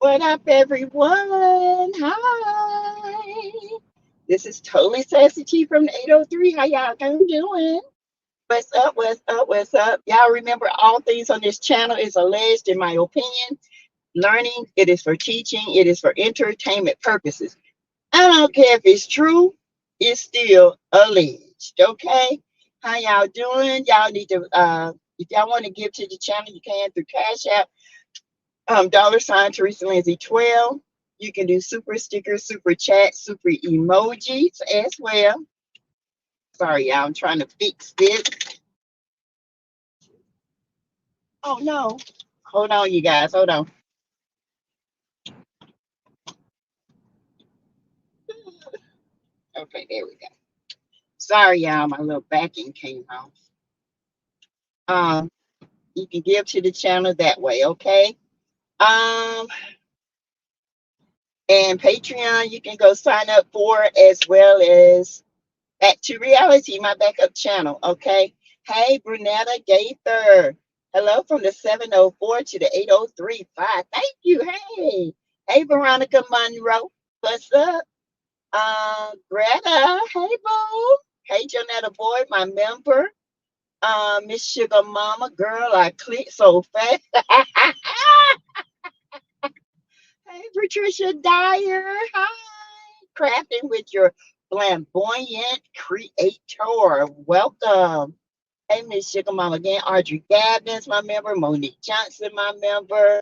What up, everyone? Hi. This is totally Sassy T from the 803. How y'all doing? What's up? What's up? What's up? Y'all remember all things on this channel is alleged, in my opinion. Learning, it is for teaching, it is for entertainment purposes. I don't care if it's true, it's still alleged. Okay? How y'all doing? Y'all need to if y'all want to give to the channel, you can through Cash App. $ Teresa Lindsay 12. You can do super stickers, super chat, super emojis as well. Sorry, y'all, I'm trying to fix this. Oh no. Hold on, you guys. Hold on. Okay, there we go. Sorry, y'all, my little backing came off. Um, you can give to the channel that way, okay? Um, and Patreon, you can go sign up for, as well as Back to Reality, my backup channel, okay? Hey, Brunetta Gaither. Hello from the 704 to the 8035. Thank you. Hey. Hey, Veronica Monroe. What's up? Greta. Hey, boo. Hey, Jonetta Boyd, my member. Miss Sugar Mama. Girl, I click so fast. Hey, Patricia Dyer. Hi. Crafting with your flamboyant creator. Welcome. Hey, Miss Sugar Mama again. Audrey Gabbins, my member. Monique Johnson, my member.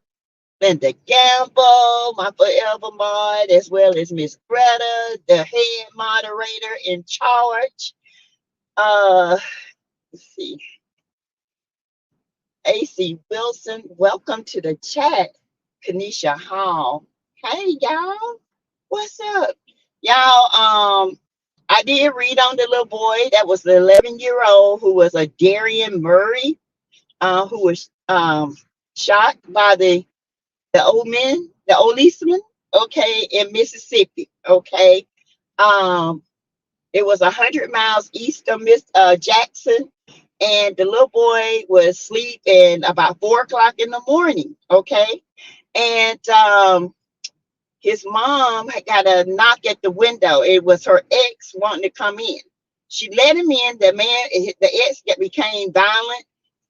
Linda Gamble, my forever mod, as well as Miss Greta, the head moderator in charge. Let's see. AC Wilson, welcome to the chat. Kanisha Hall. Hey, y'all. What's up? Y'all, I did read on the little boy that was the 11-year-old who was a Darian Murray, who was shot by the old men, the old policemen, okay, in Mississippi, okay. Um, it was 100 miles east of Jackson, and the little boy was sleeping about 4 o'clock in the morning, okay. And his mom had got a knock at the window. It was her ex wanting to come in. She let him in. The ex became violent.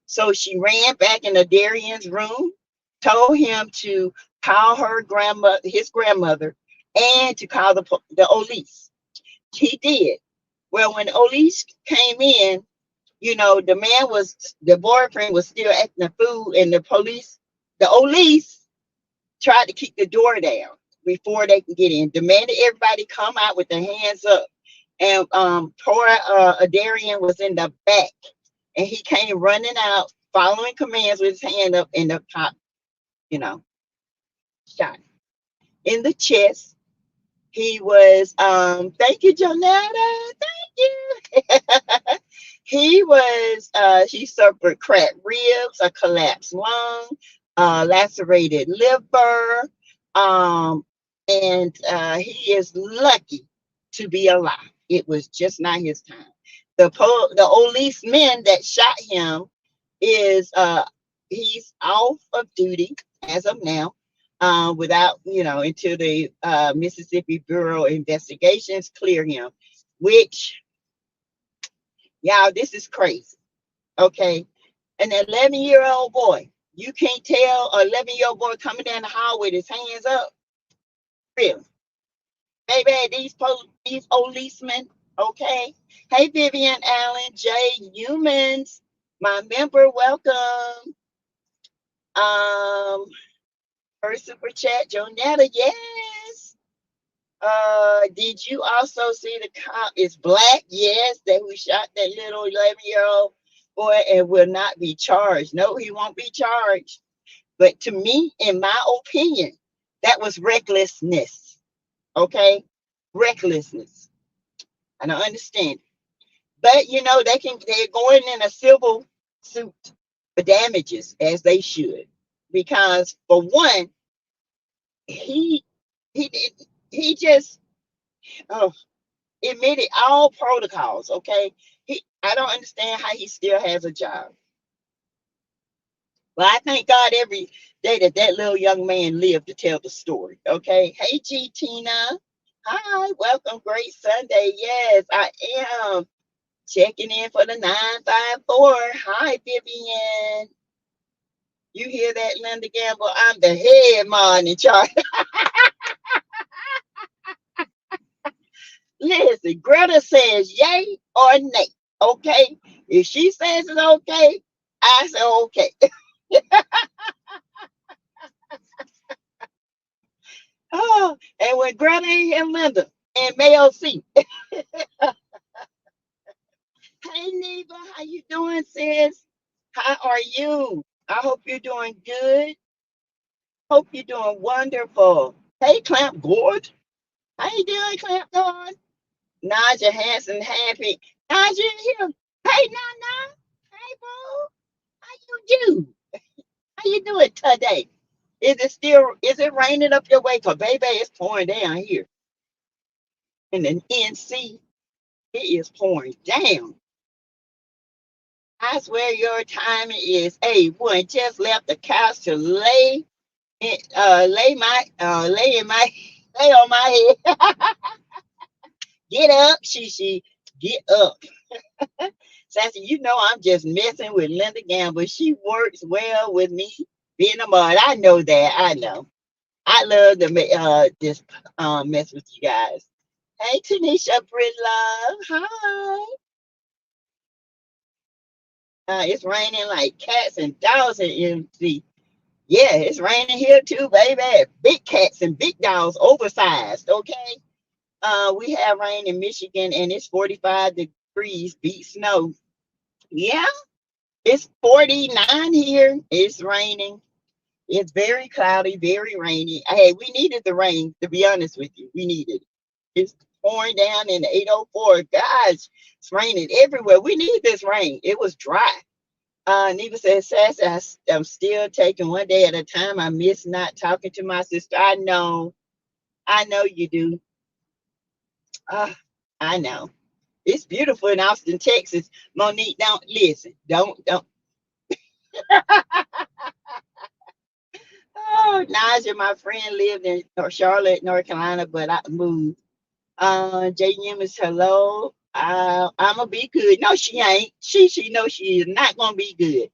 So she ran back in the Darian's room, told him to call his grandmother, and to call the police. He did. Well, when the police came in, the boyfriend was still acting a fool, and the police tried to keep the door down before they can get in, demanded everybody come out with their hands up. And poor Adarian was in the back, and he came running out, following commands with his hand up, in the top, shot in the chest. He was, thank you, Jonetta, thank you. He suffered cracked ribs, a collapsed lung, lacerated liver, and he is lucky to be alive. It was just not his time. The police man that shot him he's off of duty as of now, without, until the Mississippi Bureau of Investigations clear him, which, y'all, this is crazy. Okay. An 11-year-old boy, you can't tell an 11-year-old boy coming down the hall with his hands up. Really? Baby, these policemen, okay? Hey, Vivian Allen, Jay Humans, my member, welcome. First super chat, Jonetta, yes. Did you also see the cop is black? Yes, that who shot that little 11-year-old boy and will not be charged. No, he won't be charged. But to me, in my opinion, that was recklessness. Okay? Recklessness. I don't understand. But they're going in a civil suit for damages, as they should. Because for one, he he just admitted all protocols. Okay, I don't understand how he still has a job. Well, I thank God every day that that little young man lived to tell the story. Okay. Hey, G Tina. Hi. Welcome. Great Sunday. Yes, I am checking in for the 954. Hi, Vivian. You hear that, Linda Gamble? I'm the head man in charge. Listen, Greta says yay or nay. Okay. If she says it's okay, I say okay. Oh, and when Greta ain't here, Linda and Mayo C. Hey Neva, how you doing, sis? How are you? I hope you're doing good. Hope you're doing wonderful. Hey Clamp Gord. How you doing, Clamp Gord? Naja Hanson Happy. Naja in here. Hey Nana. Hey boo. How you do? How you doing today? Is it raining up your way? Cause baby, it's pouring down here in the NC. It is pouring down. I swear your time is A1. Just left the couch to lay in my lay on my head. Get up, Shishi. Get up. Sassy, you know I'm just messing with Linda Gamble. She works well with me being a mud. I know that. I know. I love to just mess with you guys. Hey Tanisha Love. Hi. It's raining like cats and dogs in MC. Yeah, it's raining here too, baby. Big cats and big dogs, oversized. Okay. We have rain in Michigan and it's 45 degrees, beat snow. Yeah, it's 49 here. It's raining. It's very cloudy, very rainy. Hey, we needed the rain, to be honest with you. We needed it. It's pouring down in 804. Gosh, it's raining everywhere. We need this rain. It was dry. Neva says, Sassy, I'm still taking one day at a time. I miss not talking to my sister. I know you do. Uh, I know. It's beautiful in Austin, Texas. Monique, don't listen. Don't. Oh, Naja, my friend lived in Charlotte, North Carolina, but I moved. JM is hello. I'm gonna be good. No, she ain't. She knows she is not gonna be good.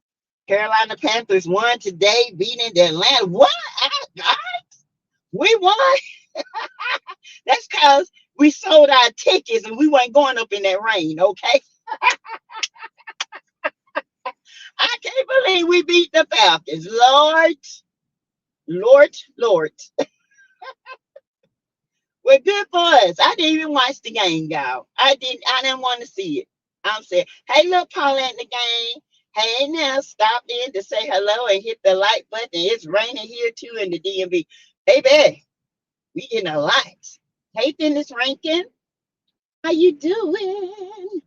Carolina Panthers won today, beating the Atlanta. What? We won. That's because we sold our tickets and we weren't going up in that rain. Okay, I can't believe we beat the Falcons. Lord. Well, good for us. I didn't even watch the game, y'all. I didn't want to see it. I'm saying, hey, look, Paula in the game. Hey, now stop in to say hello and hit the like button. It's raining here too in the DMV. Baby, we getting a lot. Hey, Dennis Rankin, how you doing?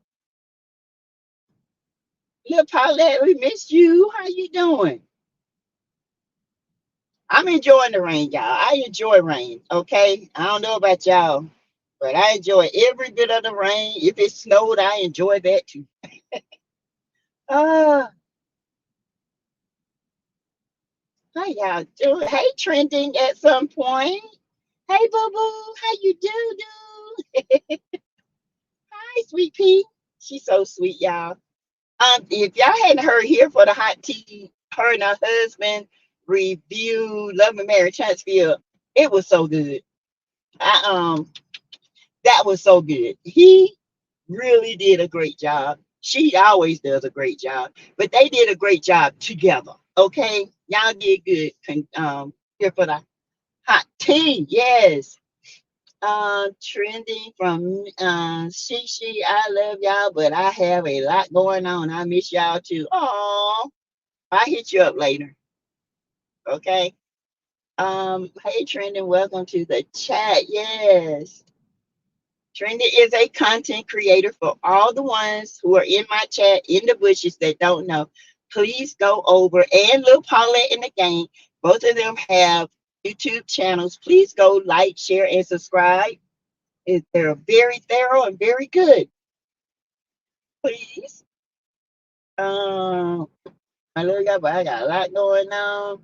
Little Paulette, we missed you. How you doing? I'm enjoying the rain, y'all. I enjoy rain. Okay, I don't know about y'all, but I enjoy every bit of the rain. If it snowed, I enjoy that too. Uh, how y'all doing? Hey, trending at some point. Hey, boo boo, how you do? Hi, sweet pea. She's so sweet, y'all. If y'all hadn't heard here for the hot tea, her and her husband review Love and Mary Chancellor, it was so good. I that was so good. He really did a great job. She always does a great job, but they did a great job together. Okay, y'all did good. Here for the hot tea, yes. Trending from Shishi. I love y'all, but I have a lot going on. I miss y'all too. Oh, I'll hit you up later. Okay. Hey Trending, welcome to the chat. Yes. Trending is a content creator for all the ones who are in my chat in the bushes that don't know. Please go over and Lil Paulette in the game. Both of them have YouTube channels. Please go like, share, and subscribe. They're very thorough and very good. Please. Um, I look up, I got a lot going on.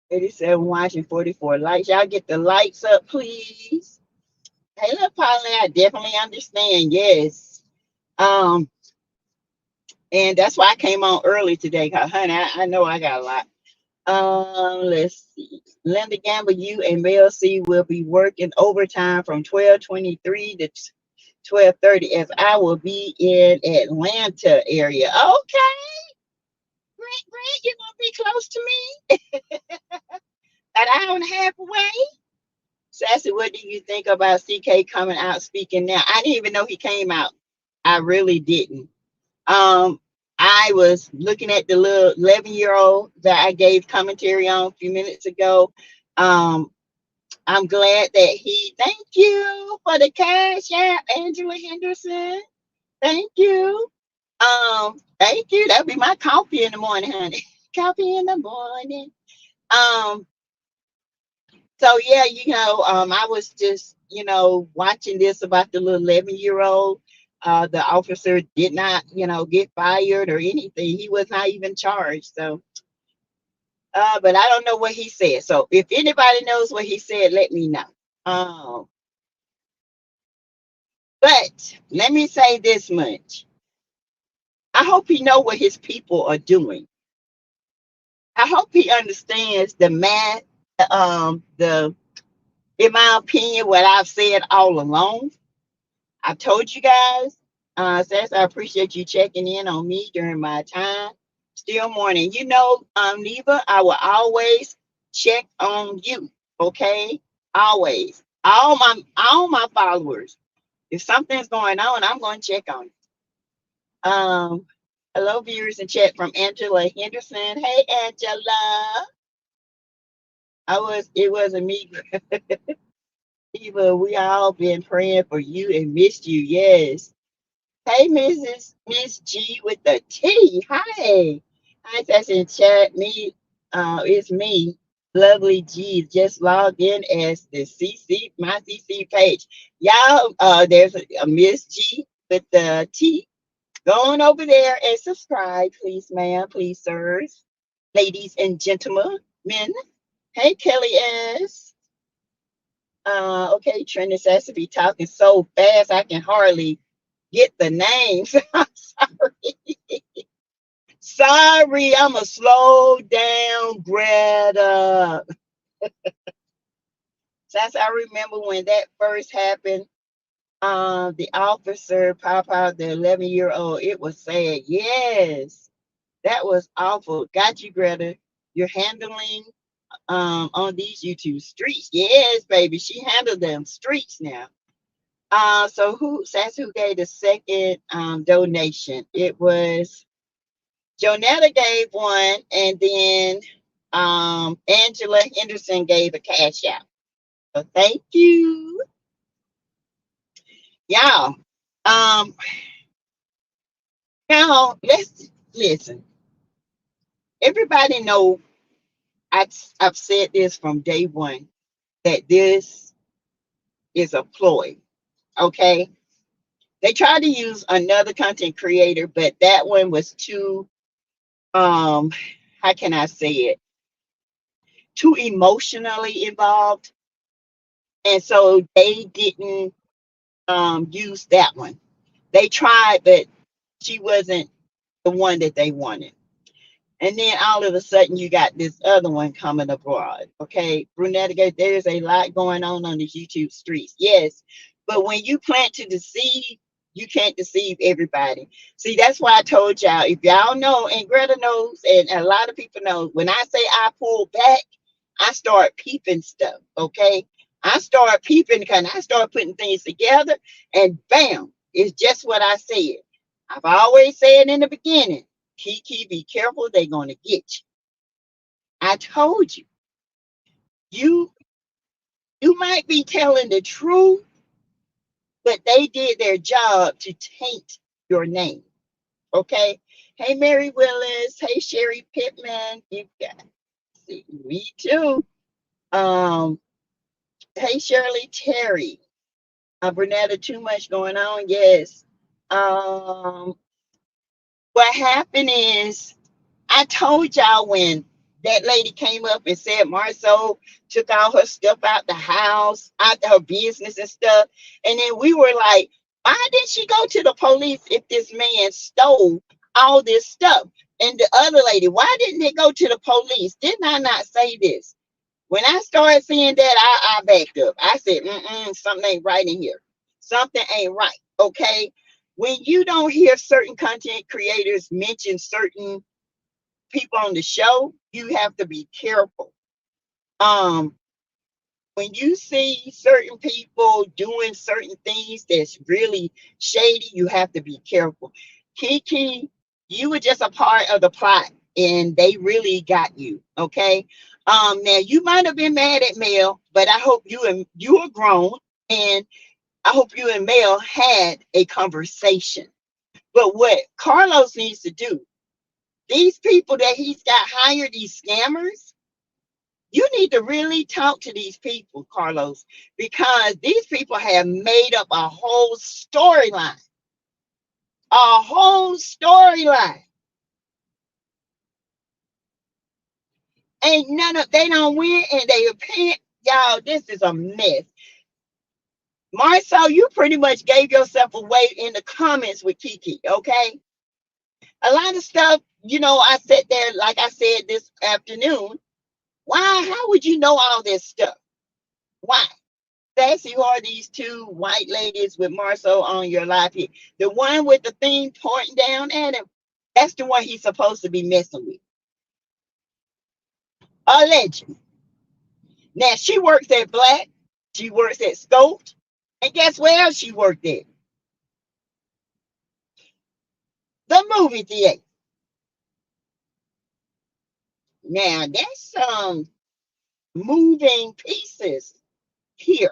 87 watching, 44 likes. Y'all get the likes up, please. Hey, look, Polly, I definitely understand. Yes. Um, and that's why I came on early today, cause honey, I know I got a lot. Let's see. Linda Gamble, you and Mel C will be working overtime from 12:23 to 12:30 as I will be in Atlanta area. Okay, great, great. You're gonna be close to me, an hour and a half away. Sassy, what do you think about CK coming out speaking now? I didn't even know he came out. I really didn't. Um, I was looking at the little 11-year-old that I gave commentary on a few minutes ago. Um, I'm glad that thank you for the cash app, Angela Henderson. Thank you. Thank you. That'll be my coffee in the morning, honey. Coffee in the morning. Um, so yeah, I was just, watching this about the little 11-year-old. The officer did not, get fired or anything. He was not even charged. So, but I don't know what he said. So if anybody knows what he said, let me know. Um, but let me say this much. I hope he know what his people are doing. I hope he understands the math, the in my opinion, what I've said all along. I've told you guys, Sass, I appreciate you checking in on me during my time. Still morning. Neva, I will always check on you. Okay? Always. All my followers. If something's going on, I'm going to check on you. Hello, viewers in chat from Angela Henderson. Hey, Angela. It wasn't me. Eva, we all been praying for you and missed you. Yes. Hey, Miss G with the T. Hi. Hi, that's in chat. It's me, lovely G. Just log in as the my CC page. Y'all, there's a Miss G with the T. Go on over there and subscribe, please, ma'am, please, sirs, ladies and gentlemen, men. Hey, Kelly S. Okay, Trent has to be talking so fast I can hardly get the names. I'm sorry. Sorry, I'm a slow down Greta. Since I remember when that first happened, the officer pop out the 11-year-old. It was sad. Yes, that was awful. Got you, Greta. You're handling on these YouTube streets. Yes, baby, she handled them streets now. So who gave the second donation? It was Jonetta gave one, and then Angela Henderson gave a cash out. So thank you, y'all. Um, Now let's listen. Everybody know I've said this from day one that this is a ploy. Okay, they tried to use another content creator, but that one was too how can I say it? Too emotionally involved, and so they didn't use that one. They tried, but she wasn't the one that they wanted. And then all of a sudden, you got this other one coming abroad. Okay, Brunetta, there's a lot going on these YouTube streets. Yes, but when you plant to deceive, you can't deceive everybody. See, that's why I told y'all. If y'all know, and Greta knows, and a lot of people know, when I say I pull back, I start peeping stuff. Okay, I start peeping and I start putting things together, and bam, it's just what I said. I've always said in the beginning. Keke, be careful, they're going to get you. I told you. You you might be telling the truth, but they did their job to taint your name. Okay? Hey, Mary Willis. Hey, Sherry Pittman. You got see, me too. Um, hey, Shirley Terry. Bernetta, too much going on. Yes. What happened is I told y'all when that lady came up and said Marceau took all her stuff out the house, out her business and stuff. And then we were like, why didn't she go to the police if this man stole all this stuff? And the other lady, why didn't they go to the police? Didn't I not say this? When I started seeing that, I backed up. I said, something ain't right in here. Something ain't right. Okay. When you don't hear certain content creators mention certain people on the show, you have to be careful. Um, when you see certain people doing certain things that's really shady, you have to be careful. Keke, you were just a part of the plot and they really got you. Okay. Now you might have been mad at Mel, but I hope you are grown, and I hope you and Mel had a conversation. But what Carlos needs to do, these people that he's got hired, these scammers, you need to really talk to these people, Carlos, because these people have made up a whole storyline. A whole storyline. Ain't none of they don't win and they repent. Y'all, this is a mess. Marcel, you pretty much gave yourself away in the comments with Keke, okay? A lot of stuff, I sat there, like I said this afternoon. Why? How would you know all this stuff? Why? Sassy, who are these two white ladies with Marceau on your live here? The one with the thing pointing down at him, that's the one he's supposed to be messing with. Allegedly. Now, she works at Black. She works at Scoped. And guess where else she worked at? The movie theater. Now, that's some moving pieces here.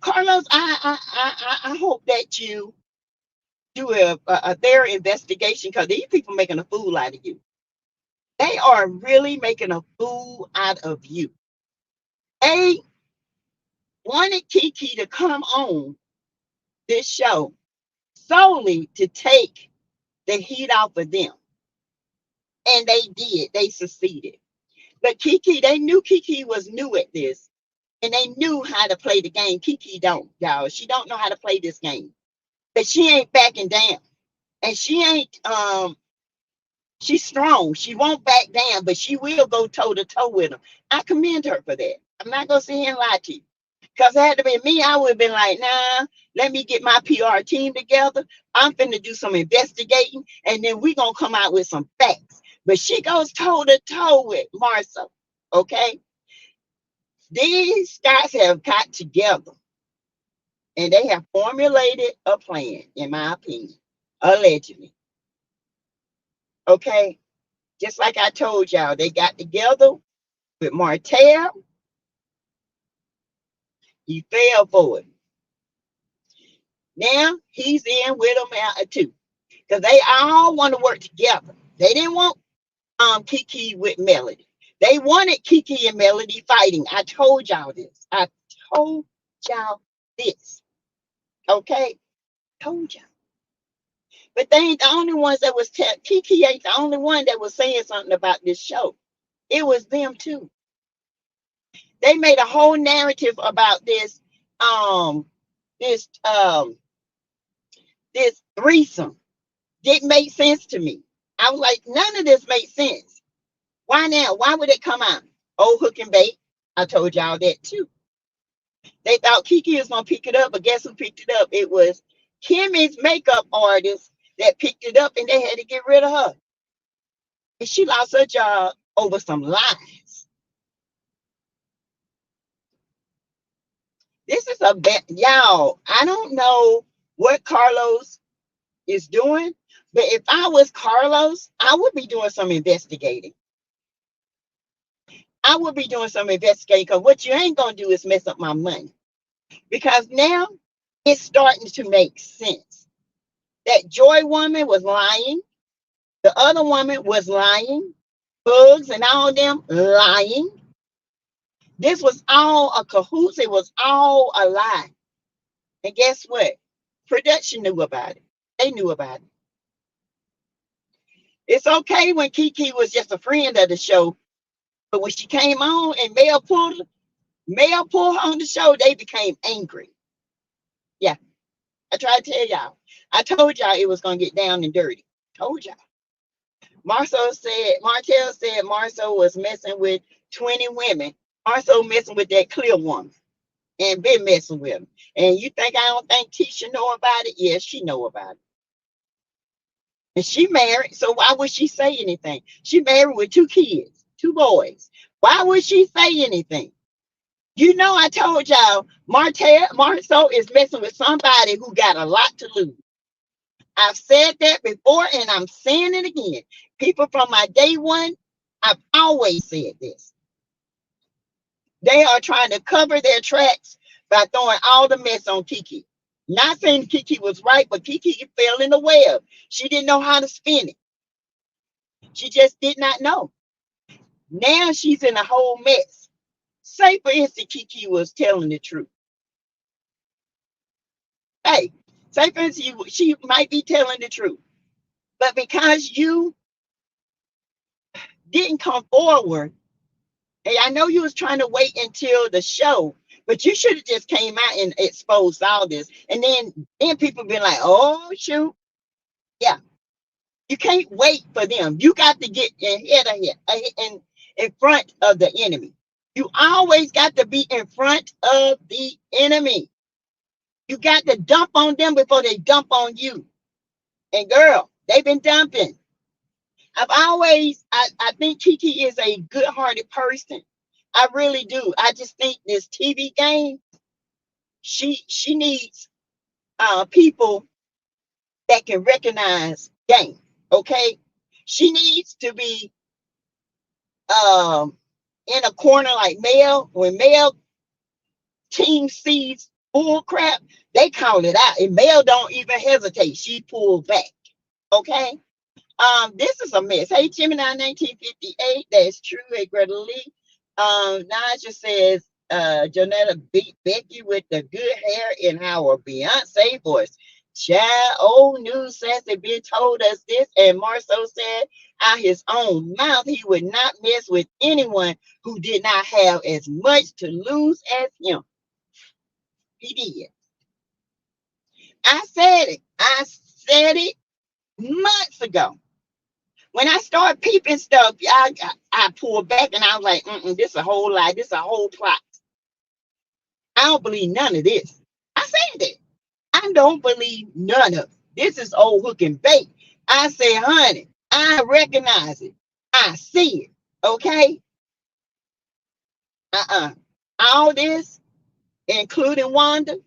Carlos, I hope that you do a thorough investigation, because these people making a fool out of you. They are really making a fool out of you. They wanted Keke to come on this show solely to take the heat off of them. And they did. They succeeded. But Keke, they knew Keke was new at this. And they knew how to play the game. Keke don't, y'all. She don't know how to play this game. But she ain't backing down. And she ain't she's strong. She won't back down, but she will go toe to toe with them. I commend her for that. I'm not gonna sit here and lie to you. Because it had to be me, I would have been like, nah, let me get my PR team together. I'm finna do some investigating, and then we're gonna come out with some facts. But she goes toe to toe with Marceau. Okay? These guys have got together and they have formulated a plan, in my opinion, allegedly. Okay? Just like I told y'all, they got together with Martell. He fell for it. Now he's in with them too, because they all want to work together. They didn't want Keke with Melody. They wanted Keke and Melody fighting. I told y'all this. I told y'all this. Okay? Told y'all. But they ain't the only ones that was Keke ain't the only one that was saying something about this show. It was them too. They made a whole narrative about this this this threesome. Didn't make sense to me. I was like, none of this makes sense. Why now? Why would it come out? Oh, hook and bait. I told y'all that too. They thought Keke was gonna pick it up, but guess who picked it up? It was Kimmy's makeup artist that picked it up, and they had to get rid of her. And she lost her job over some lies. This is a bad, y'all. I don't know what Carlos is doing, but if I was Carlos, I would be doing some investigating. I would be doing some investigating, because what you ain't gonna do is mess up my money. Because now it's starting to make sense. That Joy woman was lying. The other woman was lying. Bugs and all them lying. This was all a cahoots. It was all a lie. And guess what? Production knew about it. They knew about it. It's okay when Keke was just a friend of the show, but when she came on and Mel pulled her on the show, they became angry. Yeah, I tried to tell y'all. I told y'all it was gonna get down and dirty. Told y'all. Martell said Marceau was messing with 20 women. Marceau messing with that clear woman and been messing with him. And you think I don't think Tisha know about it? Yes, she know about it. And she married, so why would she say anything? She married with 2 kids, 2 boys. Why would she say anything? You know, I told y'all Marceau is messing with somebody who got a lot to lose. I've said that before and I'm saying it again. People from my day one, I've always said this. They are trying to cover their tracks by throwing all the mess on Keke. Not saying Keke was right, but Keke fell in the web. She didn't know how to spin it. She just did not know. Now she's in a whole mess. Say, for instance, Keke was telling the truth. Hey, say, for instance, she might be telling the truth. But because you didn't come forward, and I know you was trying to wait until the show, but you should have just came out and exposed all this. And then people been like, oh, shoot. Yeah. You can't wait for them. You got to get in front of the enemy. You always got to be in front of the enemy. You got to dump on them before they dump on you. And girl, they've been dumping. I think Keke is a good-hearted person. I really do. I just think this TV game, she needs people that can recognize game. Okay, she needs to be in a corner like Mel. When Mel team sees bull crap, they call it out, and Mel don't even hesitate. She pulls back. Okay. This is a mess. Hey, Gemini 1958. That's true. Hey, Greta Lee. Naja says, Jonetta beat Becky with the good hair in our Beyonce voice. Child, old news says they been told us this, and Marceau said out his own mouth he would not mess with anyone who did not have as much to lose as him. He did. I said it. I said it months ago. When I started peeping stuff, I pulled back and I was like, this a whole lie. This a whole plot. I don't believe none of this. I said it. I don't believe none of it. This is old hook and bait. I say, honey, I recognize it. I see it. Okay? All this, including Wanda,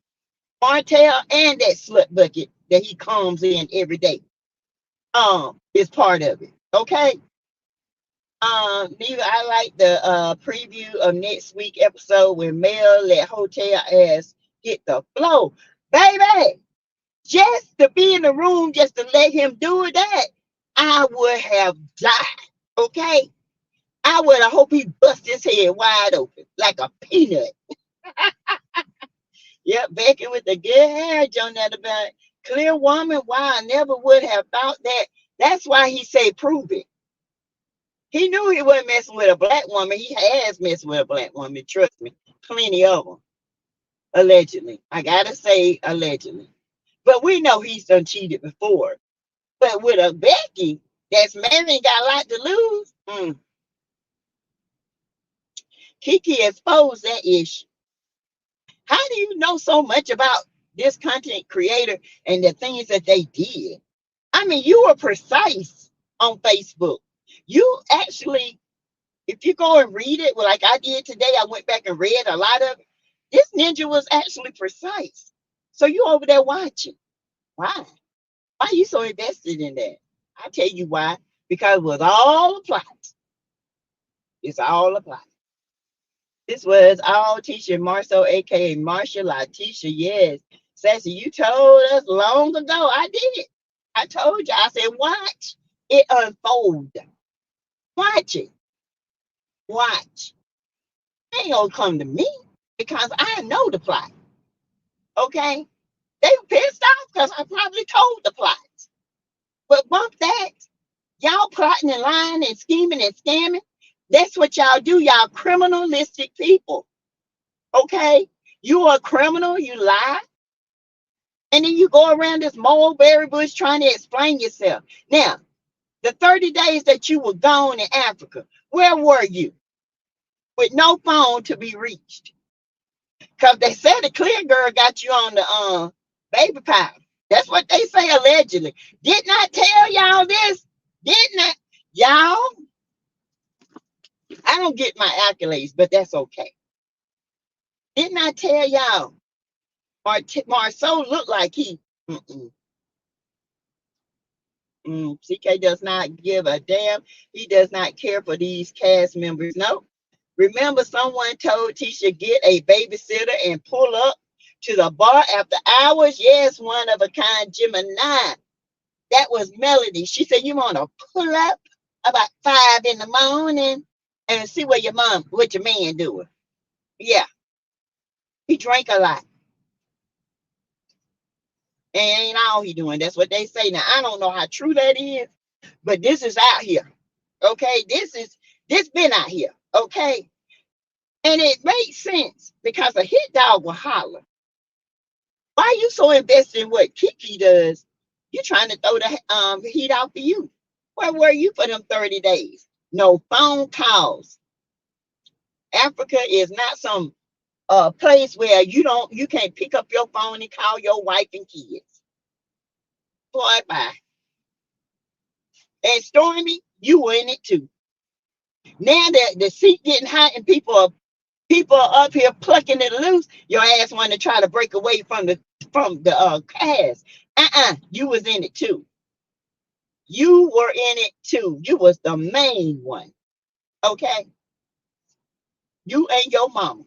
Martell, and that slut bucket that he comes in every day, is part of it. Okay? Neva, I like the preview of next week episode when Mel let Hotel ass hit the floor. Baby, just to be in the room, just to let him do that, I would have died. Okay? I would have hoped he bust his head wide open like a peanut. Yep, Becky with the good hair, Jonetta, about clear woman. Why I never would have thought that. That's why he said prove it. He knew he wasn't messing with a black woman. He has messed with a black woman. Trust me. Plenty of them. Allegedly. I got to say allegedly. But we know he's done cheated before. But with a Becky that's married and got a lot to lose, Keke exposed that issue. How do you know so much about this content creator and the things that they did? I mean, you were precise on Facebook. You actually, if you go and read it, well, like I did today, I went back and read a lot of it. This ninja was actually precise. So you over there watching. Why? Why are you so invested in that? I'll tell you why. Because it was all a plot. It's all a plot. This was all Tisha Marceau, aka Marsha Latisha. Yes. Sassy, you told us long ago. I did. I told you. I said, watch it unfold. Watch it. Watch. They ain't gonna come to me because I know the plot. Okay? They were pissed off because I probably told the plot. But bump that. Y'all plotting and lying and scheming and scamming. That's what y'all do. Y'all criminalistic people. Okay? You are a criminal, you lie, and then you go around this mulberry bush trying to explain yourself. Now, the 30 days that you were gone in Africa, where were you? With no phone to be reached. Because they said the clear girl got you on the baby powder. That's what they say allegedly. Did not tell y'all this. Did not. Y'all, I don't get my accolades, but that's okay. Did not tell y'all. Marceau looked like he. CK does not give a damn. He does not care for these cast members. No. Remember, someone told Tisha get a babysitter and pull up to the bar after hours. Yes, one of a kind Gemini. That was Melody. She said, you want to pull up about 5 in the morning and see what your man doing. Yeah, he drank a lot. And ain't all he doing. That's what they say. Now, I don't know how true that is, but this is out here. Okay, this been out here. Okay. And it makes sense because a hit dog will holler. Why are you so invested in what Keke does? You're trying to throw the heat out for you. Where were you for them 30 days? No phone calls. Africa is not some place where you can't pick up your phone and call your wife and kids. Boy, bye. And Stormy, you were in it too. Now that the seat getting hot and people are up here plucking it loose, your ass want to try to break away from the cast. You was in it too. You were in it too. You was the main one. Okay. You and your mama.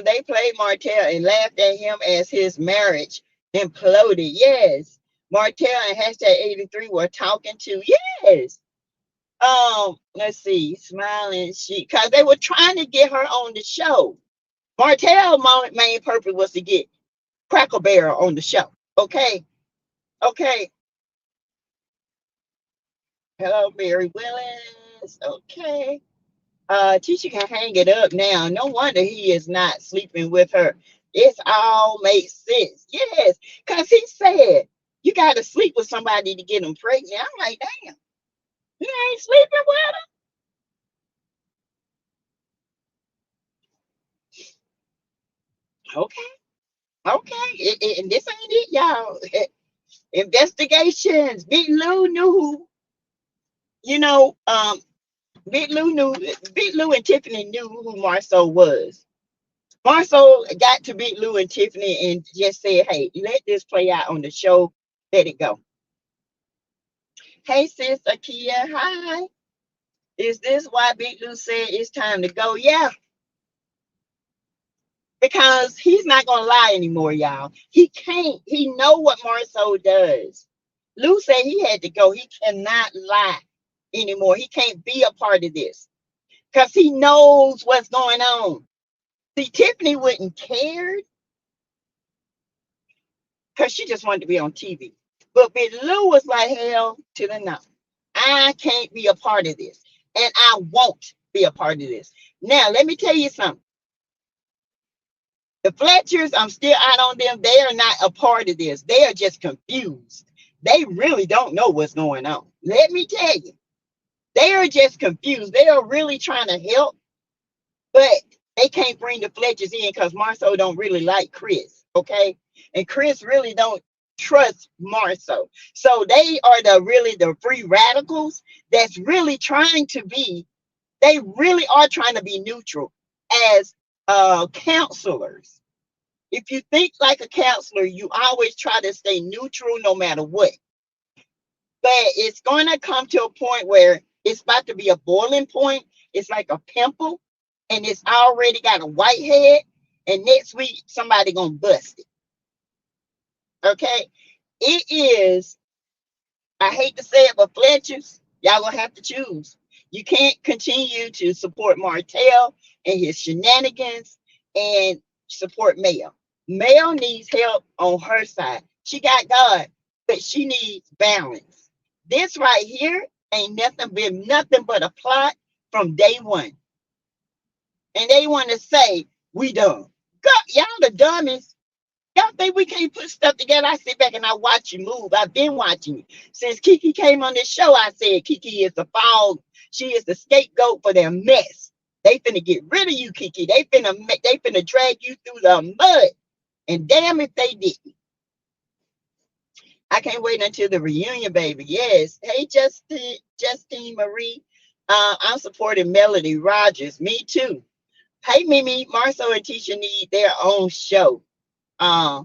They played Martell and laughed at him as his marriage imploded. Yes. Martell and #83 were talking to. Yes. Let's see, smiling because they were trying to get her on the show. Martell's main purpose was to get Cracker Barrel on the show. Okay. Hello, Mary Willis. Okay. Tisha can hang it up now. No wonder he is not sleeping with her. It's all makes sense. Yes, because he said you got to sleep with somebody to get them pregnant. I'm like, damn, you ain't sleeping with her? Okay. And this ain't it, y'all. Investigations. Big Lou knew Big Lou and Tiffany knew who Marceau was. Marceau got to Big Lou and Tiffany and just said, hey, let this play out on the show. Let it go. Hey, sis Akia, hi. Is this why Big Lou said it's time to go? Yeah. Because he's not going to lie anymore, y'all. He can't. He know what Marceau does. Lou said he had to go. He cannot lie anymore. He can't be a part of this because he knows what's going on. See, Tiffany wouldn't care because she just wanted to be on TV. But Big Lou was like, hell to the no. I can't be a part of this. And I won't be a part of this. Now, let me tell you something. The Fletchers, I'm still out on them. They are not a part of this. They are just confused. They really don't know what's going on. Let me tell you. They are just confused. They are really trying to help, but they can't bring the Fletchers in because Marceau don't really like Chris, okay? And Chris really don't trust Marceau. So they are the free radicals that's really trying to be, they really are trying to be neutral as counselors. If you think like a counselor, you always try to stay neutral no matter what. But it's going to come to a point where it's about to be a boiling point. It's like a pimple, and it's already got a white head. And next week, somebody going to bust it. Okay? It is, I hate to say it, but Fletchers, y'all going to have to choose. You can't continue to support Martell and his shenanigans and support Mel. Mel needs help on her side. She got God, but she needs balance. This right here Ain't nothing but a plot from day one. And they want to say we dumb. God, y'all the dumbest. Y'all think we can't put stuff together? I sit back and I watch you move. I've been watching you since Keke came on this show. I said Keke is the fall. She is the scapegoat for their mess. They finna get rid of you, Keke. They finna drag you through the mud. And damn if they didn't. I can't wait until the reunion, baby. Yes. Hey, Justine Marie. I'm supporting Melody Rogers. Me too. Hey, Mimi, Marcel and Tisha need their own show. I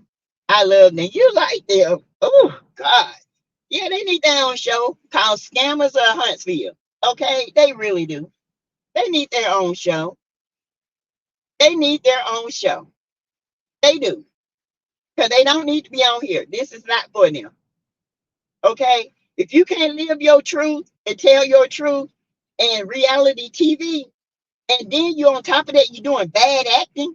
love them. You like them. Oh, God. Yeah, they need their own show called Scammers of Huntsville. Okay, they really do. They need their own show. They need their own show. They do. Because they don't need to be on here. This is not for them. Okay? If you can't live your truth and tell your truth and reality TV, and then you're on top of that, you're doing bad acting.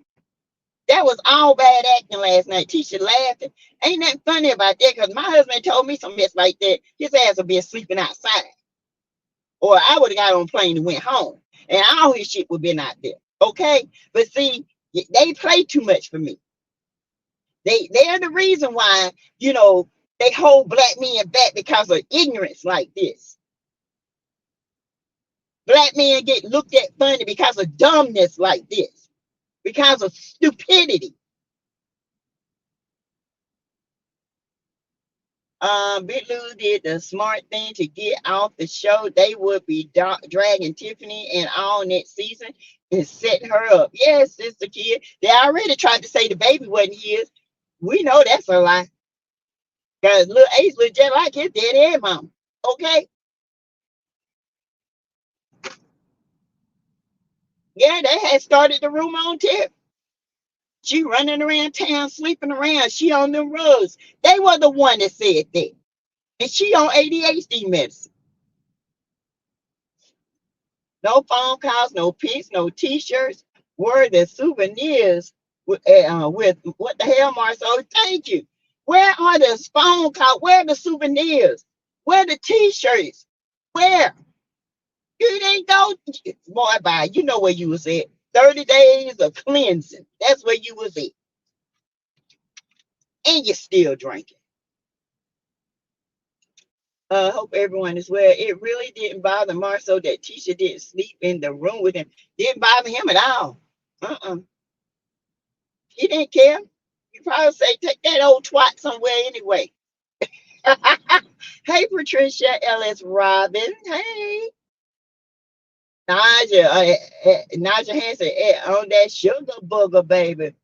That was all bad acting last night. Tisha laughing. Ain't nothing funny about that because my husband told me some mess like that. His ass would be sleeping outside. Or I would have got on a plane and went home. And all his shit would have been out there. Okay? But see, they play too much for me. They're the reason why, they hold black men back because of ignorance like this. Black men get looked at funny because of dumbness like this. Because of stupidity. Big Lou did the smart thing to get off the show. They would be dragging Tiffany and all next season and set her up. Yes, sister kid. They already tried to say the baby wasn't his. We know that's a lie. Because little Ace looked just like his daddy and mom. Okay? Yeah, they had started the rumor on Tiff. She running around town, sleeping around. She on them rugs. They were the one that said that. And she on ADHD medicine. No phone calls, no pics, no t-shirts. Were the souvenirs with what the hell, Marcel? Thank you. Where are the phone calls? Where are the souvenirs? Where are the t-shirts? Where? You didn't go. Boy, bye. You know where you was at. 30 days of cleansing. That's where you was at. And you're still drinking. Hope everyone is well. It really didn't bother Marcel that Tisha didn't sleep in the room with him. Didn't bother him at all. He didn't care. You probably say, take that old twat somewhere anyway. Hey, Patricia Ellis Robin. Hey. Naja Hanson on that sugar booger, baby.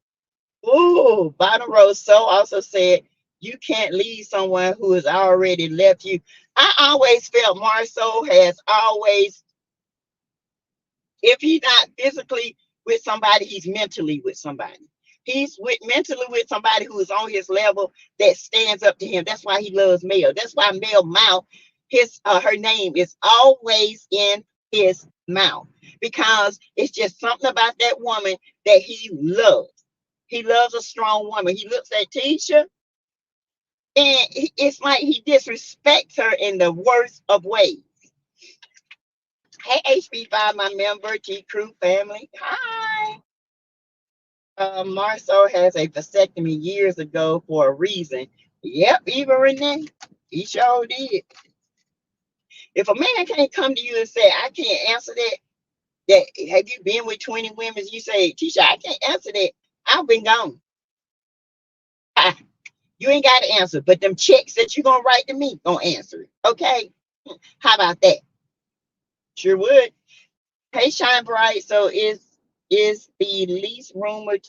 Ooh, bottom row. So also said, you can't leave someone who has already left you. I always felt Marceau has always, if he's not physically with somebody, he's mentally with somebody. He's mentally with somebody who is on his level that stands up to him. That's why he loves Mel. That's why Mel mouth, her name is always in his mouth because it's just something about that woman that he loves. He loves a strong woman. He looks at Tisha and it's like he disrespects her in the worst of ways. Hey, HB5, my member, G Crew family. Hi. Marceau has a vasectomy years ago for a reason. Yep, even Renee, he sure did. If a man can't come to you and say, I can't answer that have you been with 20 women? You say, Tisha, I can't answer that. I've been gone. You ain't got to answer, but them checks that you're going to write to me, going to answer it. Okay? How about that? Sure would. Hey, Shine Bright. So is the least rumored,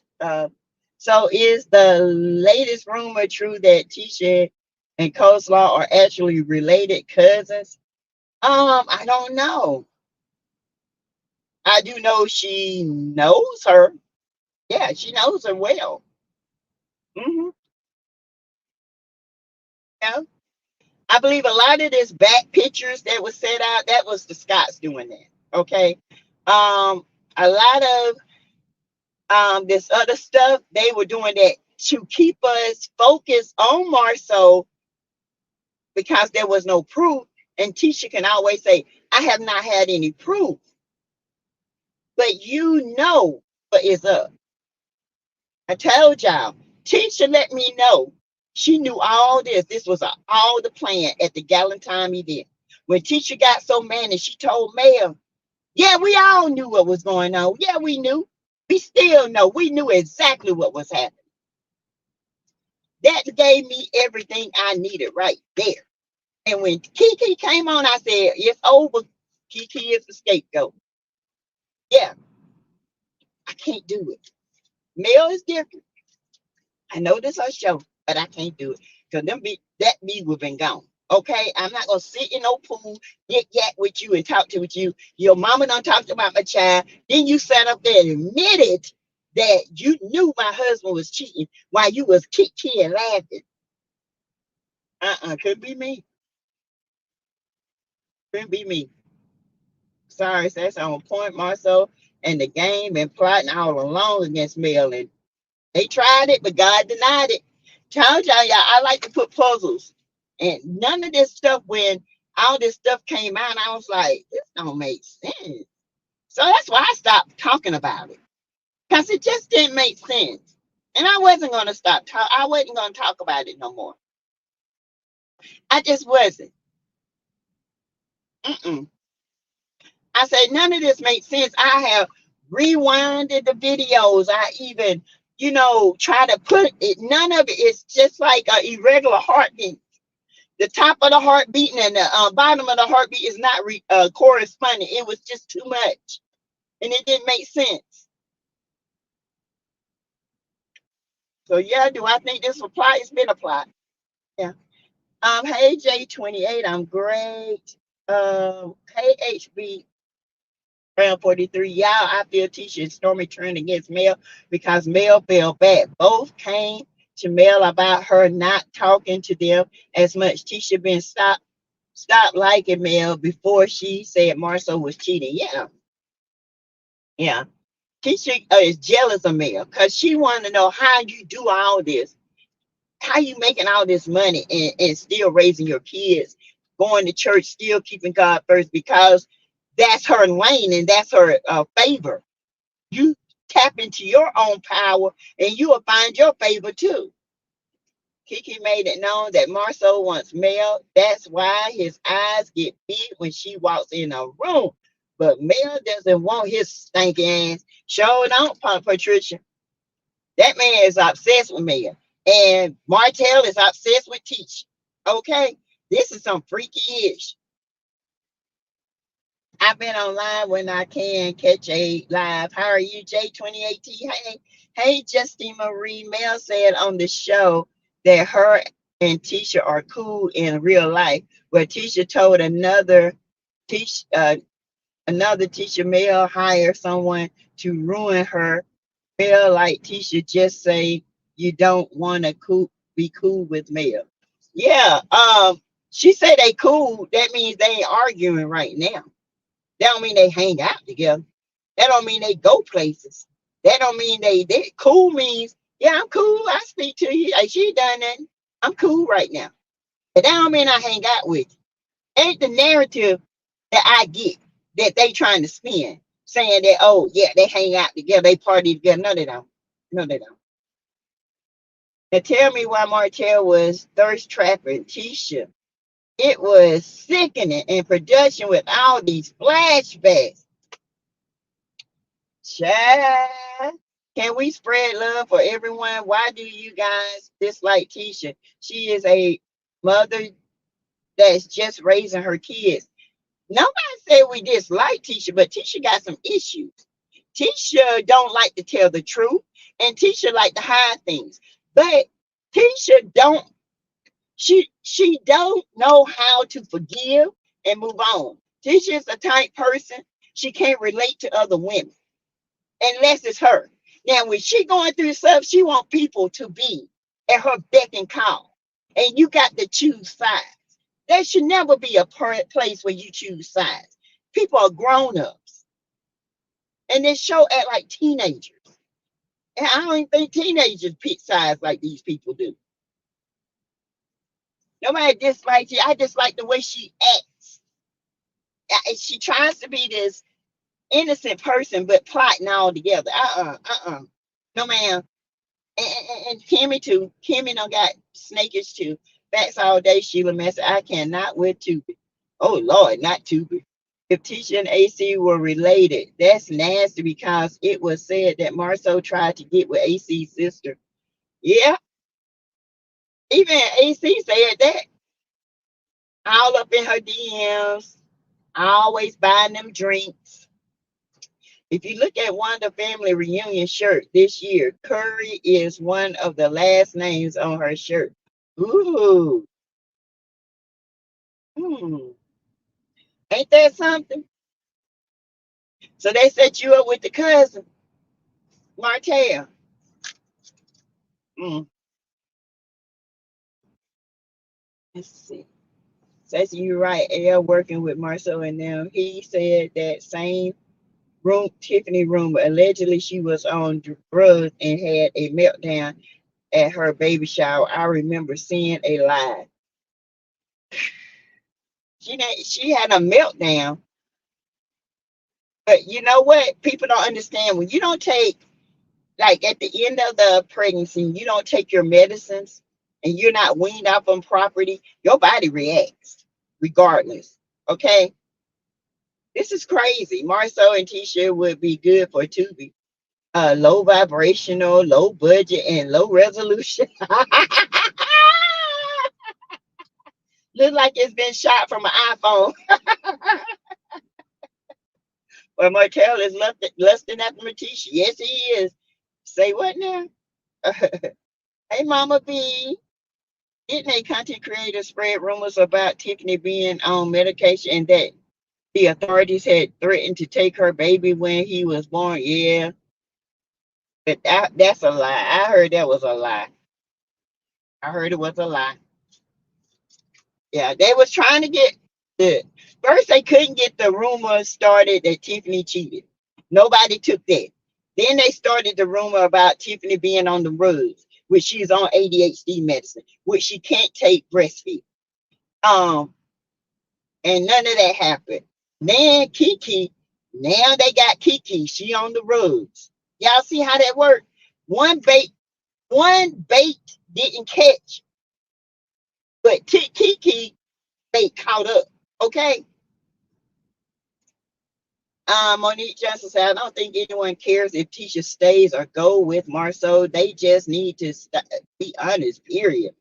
so is the latest rumor true that Tisha and Coleslaw are actually related cousins? I don't know. I do know she knows her. Yeah, she knows her well. Mm-hmm. Yeah. I believe a lot of this back pictures that was set out, that was the Scots doing that. Okay. A lot of this other stuff, they were doing that to keep us focused on Marceau because there was no proof. And Tisha can always say, I have not had any proof, but you know what is up. I told y'all, Tisha let me know. She knew all this. This was all the plan at the Galentine event. When Tisha got so mad and she told Mel, yeah, we all knew what was going on. Yeah, we knew. We still know. We knew exactly what was happening. That gave me everything I needed right there. And when Keke came on, I said, it's over. Keke is the scapegoat. Yeah, I can't do it. Mel is different. I know this is a show, but I can't do it. Because that me would have been gone. Okay, I'm not gonna sit in no pool, get yak with you and talk to with you. Your mama done talked about my child. Then you sat up there and admitted that you knew my husband was cheating while you was kicking and laughing. Couldn't be me. Couldn't be me. Sorry, that's on point, Marcel. And the game been plotting all along against Mel. And they tried it, but God denied it. Told y'all, I like to put puzzles. And none of this stuff, when all this stuff came out, I was like, this don't make sense. So that's why I stopped talking about it. Because it just didn't make sense. And I wasn't going to stop. I wasn't going to talk about it no more. I just wasn't. I said, none of this makes sense. I have rewinded the videos. I even, try to put it. None of it is just like an irregular heartbeat. The top of the heart beating and the bottom of the heartbeat is not corresponding. It was just too much. And it didn't make sense. So yeah, do I think this apply? It's been applied. Yeah. Hey J28, I'm great. Hey HB round 43. Y'all, I feel Tisha and Stormy turned against Mel because Mel fell back. Both came to Mel about her not talking to them as much. Tisha been stopped liking Mel before she said Marcel was cheating. Yeah. Yeah. Tisha is jealous of Mel because she wanted to know how you do all this. How you making all this money and still raising your kids, going to church, still keeping God first, because that's her lane and that's her favor. You tap into your own power and you will find your favor too. Keke made it known that Marcel wants Mel. That's why his eyes get big when she walks in a room. But Mel doesn't want his stinking ass. Show don't, Patricia. That man is obsessed with Mel. And Martell is obsessed with Teach. Okay? This is some freaky-ish. I've been online when I can catch a live. How are you, J28T? Hey, Justine Marie. Mel said on the show that her and Tisha are cool in real life. Where Tisha told another Tisha Mel hire someone to ruin her. Mel like Tisha just say you don't want to be cool with Mel. Yeah. She said they cool. That means they ain't arguing right now. That don't mean they hang out together. That don't mean they go places. That don't mean they cool means, yeah, I'm cool. I speak to you. Like, she done that. I'm cool right now. But that don't mean I hang out with you. Ain't the narrative that I get that they trying to spin, saying that, oh, yeah, they hang out together, they party together. No, they don't. No, they don't. Now tell me why Martell was thirst trapping Tisha. It was sickening in production with all these flashbacks. Child, can we spread love for everyone? Why do you guys dislike Tisha? She is a mother that's just raising her kids. Nobody said we dislike Tisha, but Tisha got some issues. Tisha don't like to tell the truth, and Tisha like to hide things. But Tisha she don't know how to forgive and move on. Tisha is a type person, she can't relate to other women unless it's her. Now, when she going through stuff, she want people to be at her beck and call. And you got to choose sides. There should never be a place where you choose sides. People are grown-ups. And they show at like teenagers. And I don't even think teenagers pick sides like these people do. Nobody dislikes you. I dislike the way she acts. She tries to be this innocent person, but plotting all together. No, ma'am. And Kimmy too. Kimmy done got snakish too. That's all day, Sheila Mess. I cannot with Tubi. Oh Lord, not Tubi. If Tisha and AC were related, that's nasty because it was said that Marceau tried to get with AC's sister. Yeah, even AC said that. All up in her DMs, always buying them drinks. If you look at one of the family reunion shirt this year, Curry is one of the last names on her shirt. Ooh, hmm. Ain't that something? So they set you up with the cousin, Martell. Mm. Let's see. Says you right, L working with Marcel and them. He said that same room, Tiffany room, allegedly she was on drugs and had a meltdown at her baby shower. I remember seeing a live. She had a meltdown, but you know what? People don't understand when you don't take, like at the end of the pregnancy, you don't take your medicines and you're not weaned off on property, your body reacts regardless. Okay. This is crazy. Marcel and Tisha would be good for Tubi. Low vibrational, low budget, and low resolution. Looks like it's been shot from an iPhone. Well, Martell is lusting after Matisha. Yes, he is. Say what now? Hey, Mama B. Didn't a content creator spread rumors about Tiffany being on medication and that the authorities had threatened to take her baby when he was born? Yeah, but that's a lie. I heard that was a lie. I heard it was a lie. Yeah, they was trying to get the first they couldn't get the rumor started that Tiffany cheated. Nobody took that. Then they started the rumor about Tiffany being on the roads, which she's on ADHD medicine, which she can't take breastfeed. Um, and none of that happened. Then Keke, now they got Keke. She on the roads. Y'all see how that worked? One bait, one bait didn't catch, but Keke bait caught up. Okay. Monique Johnson said, I don't think anyone cares if Tisha stays or go with Marceau. They just need to be honest, period.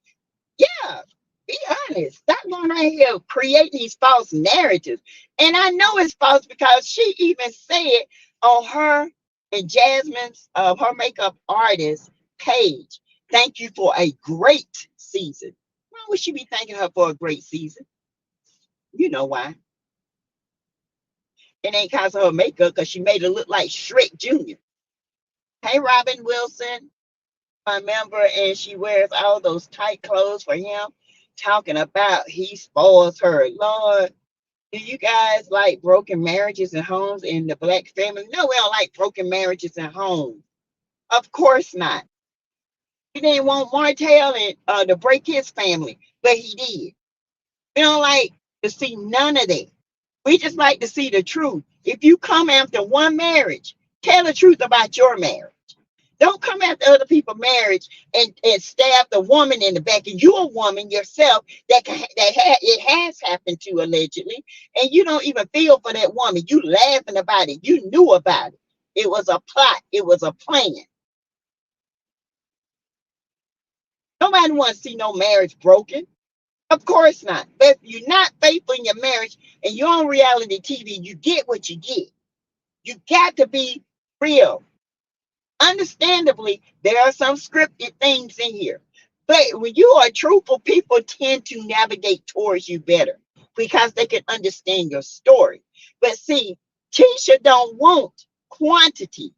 Yeah, be honest. Stop going right here creating these false narratives. And I know it's false because she even said on her and Jasmine's, her makeup artist page, thank you for a great season. Why would she be thanking her for a great season? You know why. It ain't cause of her makeup because she made it look like Shrek Jr. Hey, Robin Wilson, my member, and she wears all those tight clothes for him, talking about he spoils her. Lord, do you guys like broken marriages and homes in the Black family? No, we don't like broken marriages and homes. Of course not. He didn't want Martell and to break his family, but he did. We don't like to see none of that. We just like to see the truth. If you come after one marriage, tell the truth about your marriage. Don't come after other people's marriage and stab the woman in the back. And you're a woman yourself it has happened to allegedly, and you don't even feel for that woman. You laughing about it. You knew about it. It was a plot. It was a plan. Nobody wants to see no marriage broken. Of course not. But if you're not faithful in your marriage and you're on reality TV, you get what you get. You got to be real. Understandably, there are some scripted things in here. But when you are truthful, people tend to navigate towards you better because they can understand your story. But see, Tisha don't want quantity.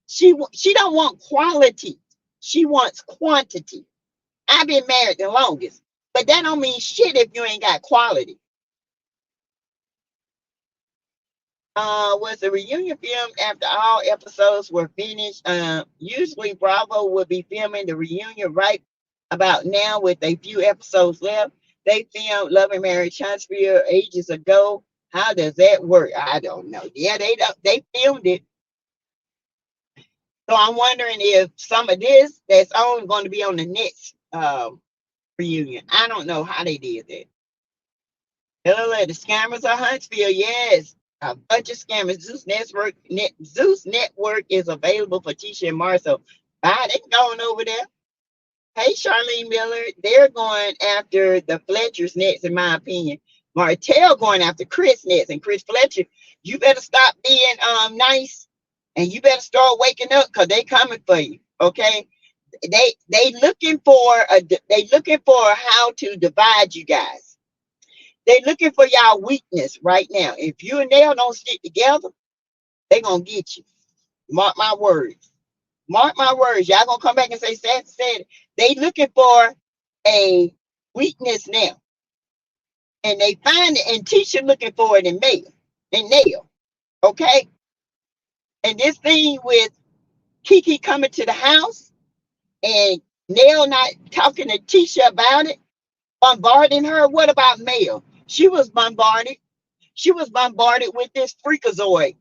She don't want quality. She wants quantity. I've been married the longest, but that don't mean shit if you ain't got quality. Was the reunion filmed after all episodes were finished? Usually Bravo would be filming the reunion right about now with a few episodes left. They filmed Love and Marriage Huntsville ages ago. How does that work? I don't know. Yeah, they filmed it. So I'm wondering if some of this that's only going to be on the next reunion. I don't know how they did that. Hello, the scammers of Huntsville. Yes, a bunch of scammers. Zeus Network is available for Tisha and Marcel. Bye. They going over there. Hey, Charlene Miller. They're going after the Fletcher's next, in my opinion. Martell going after Chris next, and Chris Fletcher. You better stop being nice, and you better start waking up because they coming for you. Okay. They looking for how to divide you guys. They looking for y'all weakness right now. If you and they don't stick together, they gonna get you. Mark my words. Mark my words. Y'all gonna come back and say Sassy said it. They looking for a weakness now, and they find it. And Tisha looking for it in Mail and Nail. Okay. And this thing with Keke coming to the house and Nail not talking to Tisha about it, bombarding her. What about Mail? She was bombarded. She was bombarded with this freakazoid,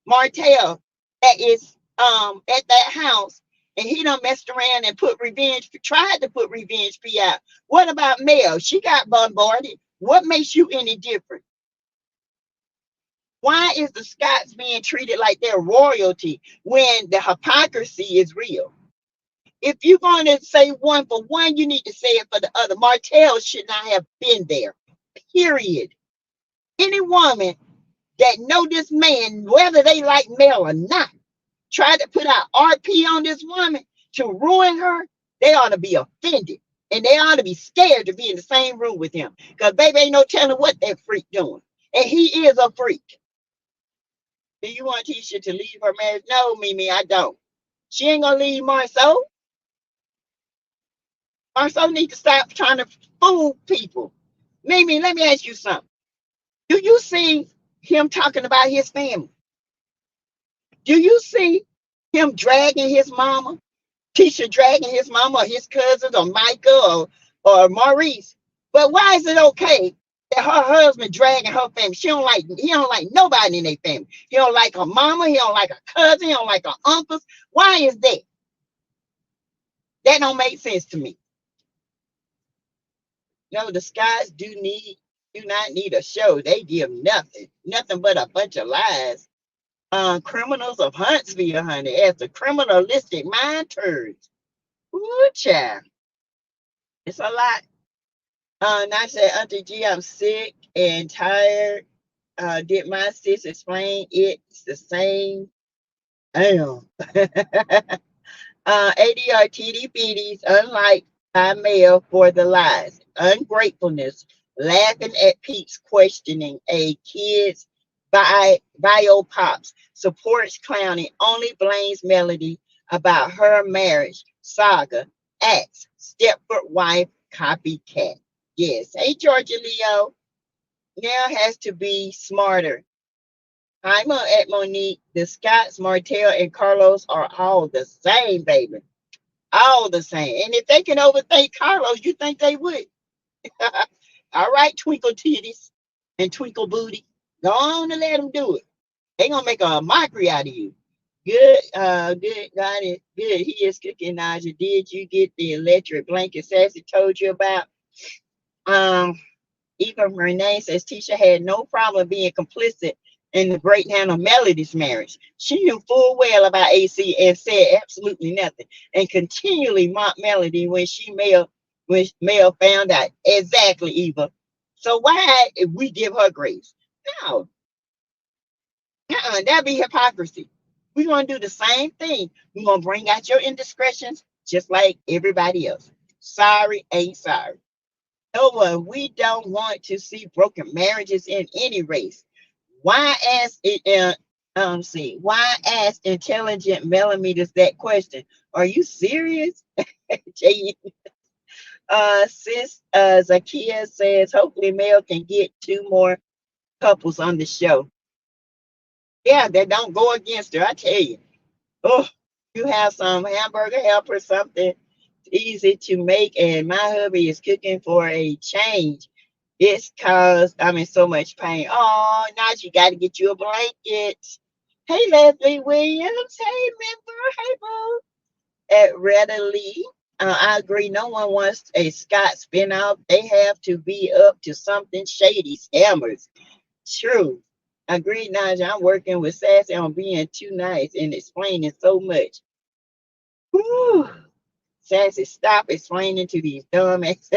Martell, that is at that house, and he done messed around and tried to put revenge P out. What about Mel? She got bombarded. What makes you any different? Why is the Scots being treated like they're royalty when the hypocrisy is real? If you're going to say one for one, you need to say it for the other. Martell should not have been there. Period. Any woman that know this man, whether they like Mel or not, tried to put out RP on this woman to ruin her, they ought to be offended. And they ought to be scared to be in the same room with him. Because baby ain't no telling what that freak doing. And he is a freak. Do you want Tisha to leave her marriage? No, Mimi, I don't. She ain't gonna leave Marceau. Marceau need to stop trying to fool people. Mimi, let me ask you something. Do you see him talking about his family? Do you see him dragging his mama? Tisha dragging his mama or his cousins or Micah or Maurice. But why is it okay that her husband dragging her family? He don't like nobody in their family. He don't like her mama, he don't like her cousin, he don't like her uncles. Why is that? That don't make sense to me. No, the Skies do not need a show. They give nothing but a bunch of lies. Criminals of Huntsville, honey, as the criminalistic mind turns. Ooh, child. It's a lot. And I said, Auntie G, I'm sick and tired. Did my sis explain it's the same? Damn. ADR TD BDs, unlike by mail for the lies. Ungratefulness, laughing at Pete's questioning a kid's bio pops, supports clowning, only blames Melody about her marriage saga, acts, Stepford wife, copycat. Yes. Hey, Georgia Leo. Now has to be smarter. I'm at Monique. The Scots, Martell, and Carlos are all the same, baby. All the same. And if they can overthink Carlos, you think they would? All right, twinkle titties and twinkle booty. Go on and let them do it. They gonna make a mockery out of you. Good, good, got it. Good. He is cooking, Naja. Did you get the electric blanket Sassy told you about? Eva Renee says Tisha had no problem being complicit in the breakdown of Melody's marriage. She knew full well about AC and said absolutely nothing, and continually mocked Melody when Mel found out. Exactly, Eva. So why if we give her grace? No, that'd be hypocrisy. We're gonna do the same thing. We're gonna bring out your indiscretions just like everybody else. Sorry, ain't sorry. No, we don't want to see broken marriages in any race. Why ask it? See, why ask intelligent millimeters that question? Are you serious? Sis Zakia says, hopefully Mel can get 2 more couples on the show. Yeah, they don't go against her. I tell you. Oh, you have some hamburger helper, something easy to make, and my hubby is cooking for a change. It's cause I'm in so much pain. Oh, now you got to get you a blanket. Hey, Leslie Williams. Hey, member. Hey, boo. At readily. I agree. No one wants a Scott spinoff. They have to be up to something shady. Scammers. True. Agreed, Naja. I'm working with Sassy on being too nice and explaining so much. Whew. Sassy, stop explaining to these dumbass.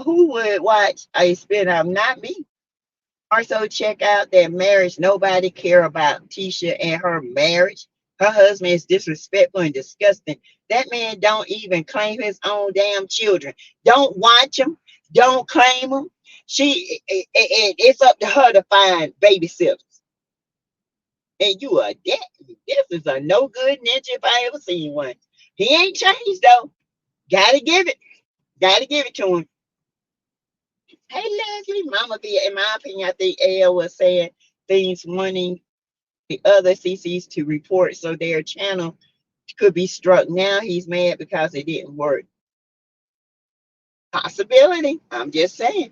Who would watch a spinoff? Not me. Also, check out that marriage. Nobody care about Tisha and her marriage. Her husband is disrespectful and disgusting. That man don't even claim his own damn children. Don't watch them. Don't claim them. It's up to her to find babysitters. And you are that. This is a no good ninja if I ever seen one. He ain't changed though. Gotta give it. Gotta give it to him. Hey Leslie, Mama B. In my opinion, I think AL was saying things wanting the other CCs to report so their channel could be struck. Now he's mad because it didn't work. Possibility. I'm just saying.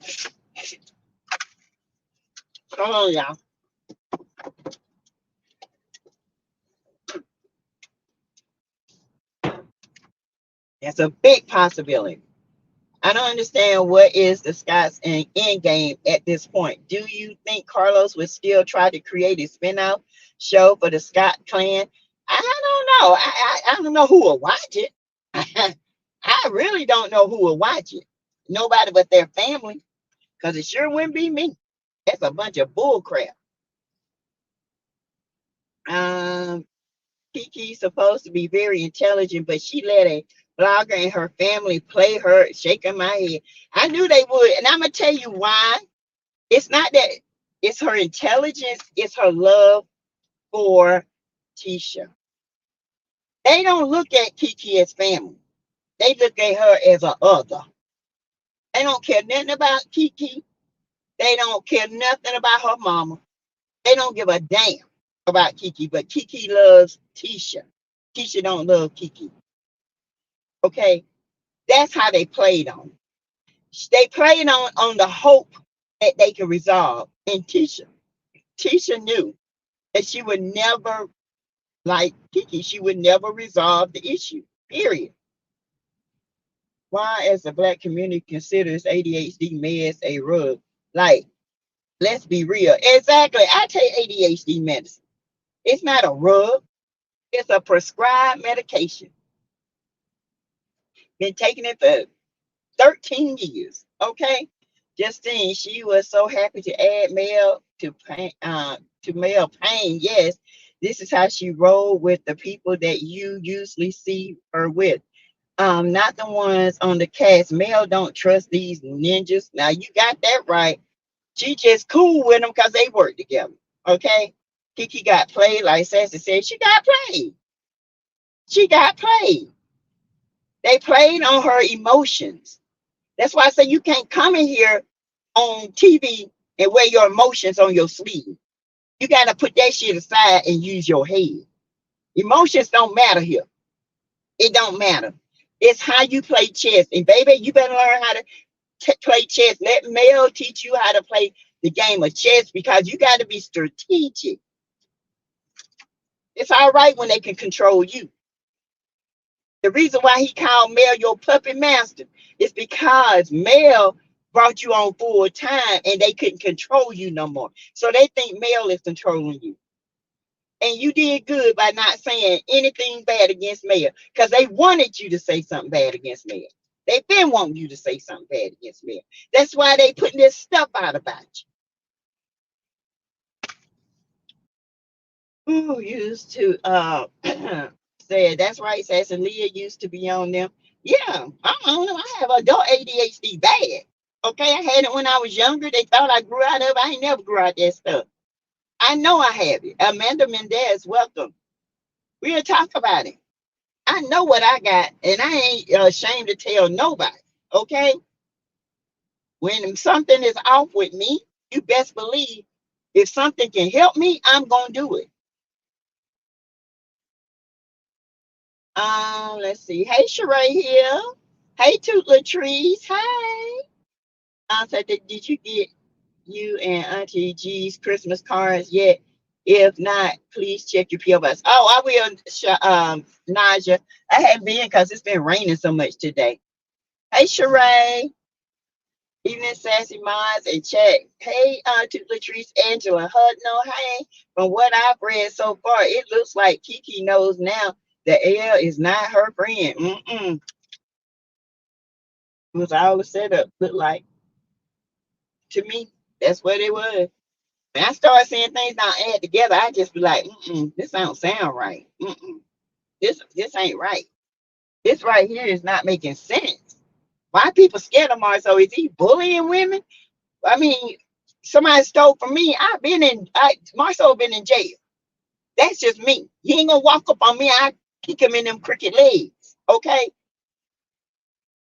Come on, y'all. That's a big possibility. I don't understand what is the Scott's end game at this point. Do you think Carlos would still try to create a spinoff show for the Scott clan? I don't know. I don't know who will watch it. I really don't know who will watch it. Nobody but their family, because it sure wouldn't be me. That's a bunch of bull crap. Kiki's supposed to be very intelligent, but she let a blogger and her family play her, shaking my head. I knew they would, and I'm gonna tell you why. It's not that it's her intelligence, it's her love for Tisha. They don't look at Kiki as family. They look at her as a other. They don't care nothing about Kiki. They don't care nothing about her mama. They don't give a damn about Kiki, but Kiki loves Tisha. Tisha don't love Kiki. Okay, that's how they played on. They played on the hope that they could resolve. And Tisha knew that she would never, like Kiki, she would never resolve the issue. Period. Why, as the black community considers ADHD meds a rug? Like, let's be real. Exactly. I take ADHD medicine. It's not a rug. It's a prescribed medication. Been taking it for 13 years. Okay. Justine, she was so happy to add Mel to Mel Pain. Yes, this is how she rolled with the people that you usually see her with. Not the ones on the cast. Mel don't trust these ninjas. Now you got that right. She just cool with them because they work together. Okay. Kiki got played, like Sassy said. She got played. She got played. They played on her emotions. That's why I say you can't come in here on TV and wear your emotions on your sleeve. You got to put that shit aside and use your head. Emotions don't matter here. It don't matter. It's how you play chess. And baby, you better learn how to play chess. Let Mel teach you how to play the game of chess because you got to be strategic. It's all right when they can control you. The reason why he called Mel your puppet master is because Mel brought you on full time and they couldn't control you no more. So they think Mel is controlling you. And you did good by not saying anything bad against Mel because they wanted you to say something bad against Mel. They've been wanting you to say something bad against Mel. That's why they putting this stuff out about you. Who used to say that's right, Sass and Leah used to be on them. Yeah, I don't know. I have adult ADHD bad. Okay, I had it when I was younger. They thought I grew out of it. I ain't never grew out that stuff. I know I have it. Amanda Mendez, welcome. We'll talk about it. I know what I got, and I ain't ashamed to tell nobody. Okay, when something is off with me, you best believe if something can help me, I'm gonna do it. Let's see. Hey, Sheree here. Hey, Toot Latrice. Hey. I said, did you get you and Auntie G's Christmas cards yet? If not, please check your PO box. Oh, I will, Naja. I haven't been because it's been raining so much today. Hey, Sheree. Evening, Sassy Minds and Chat. Hey, to Latrice, Angela, no, hey. From what I've read so far, it looks like Keke knows now that L is not her friend. Mm-mm. It was all a setup, looked like to me. That's what it was. When I start seeing things not add together, I just be like, this don't sound right. This ain't right. This right here is not making sense. Why people scared of Marcel? Is he bullying women? I mean, somebody stole from me. Marcel been in jail. That's just me. He ain't gonna walk up on me. I kick him in them crooked legs. Okay.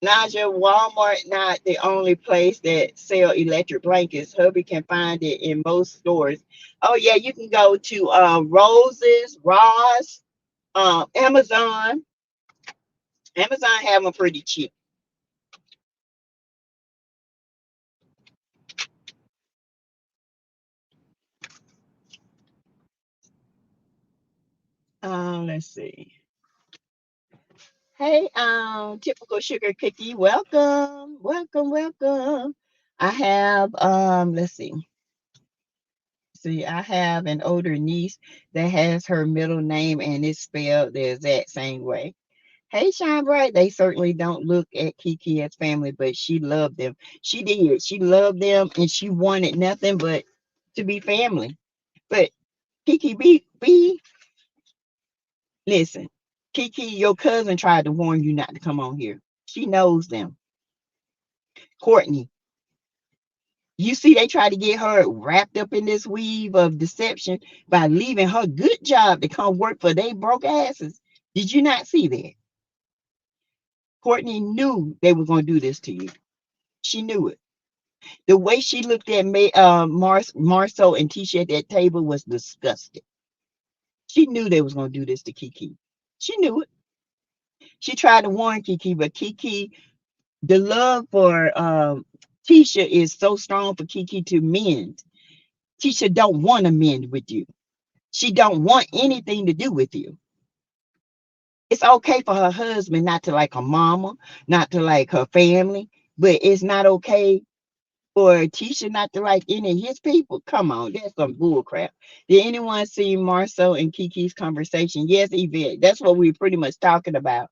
Naja, Walmart not the only place that sell electric blankets. Hubby can find it in most stores. Oh yeah, you can go to Roses, Ross, Amazon. Amazon have them pretty cheap. Let's see. Hey, typical sugar cookie. Welcome, welcome, welcome. I have let's see. See, I have an older niece that has her middle name and it's spelled the exact same way. Hey, Shine Bright. They certainly don't look at Keke as family, but she loved them. She did. She loved them and she wanted nothing but to be family. But Keke, listen, Keke, your cousin tried to warn you not to come on here. She knows them. Courtney, you see, they try to get her wrapped up in this weave of deception by leaving her good job to come work for they broke asses. Did you not see that? Courtney knew they were going to do this to you. She knew it. The way she looked at Marceau and Tisha at that table was disgusting. She knew they was going to do this to Keke. She knew it. She tried to warn Keke, but Keke, the love for Tisha is so strong for Keke to mend. Tisha don't want to mend with you. She don't want anything to do with you. It's okay for her husband not to like her mama, not to like her family, but it's not okay for Tisha not to like any of his people. Come on, that's some bull crap. Did anyone see Marcel and Keke's conversation? Yes, Yvette. That's what we're pretty much talking about.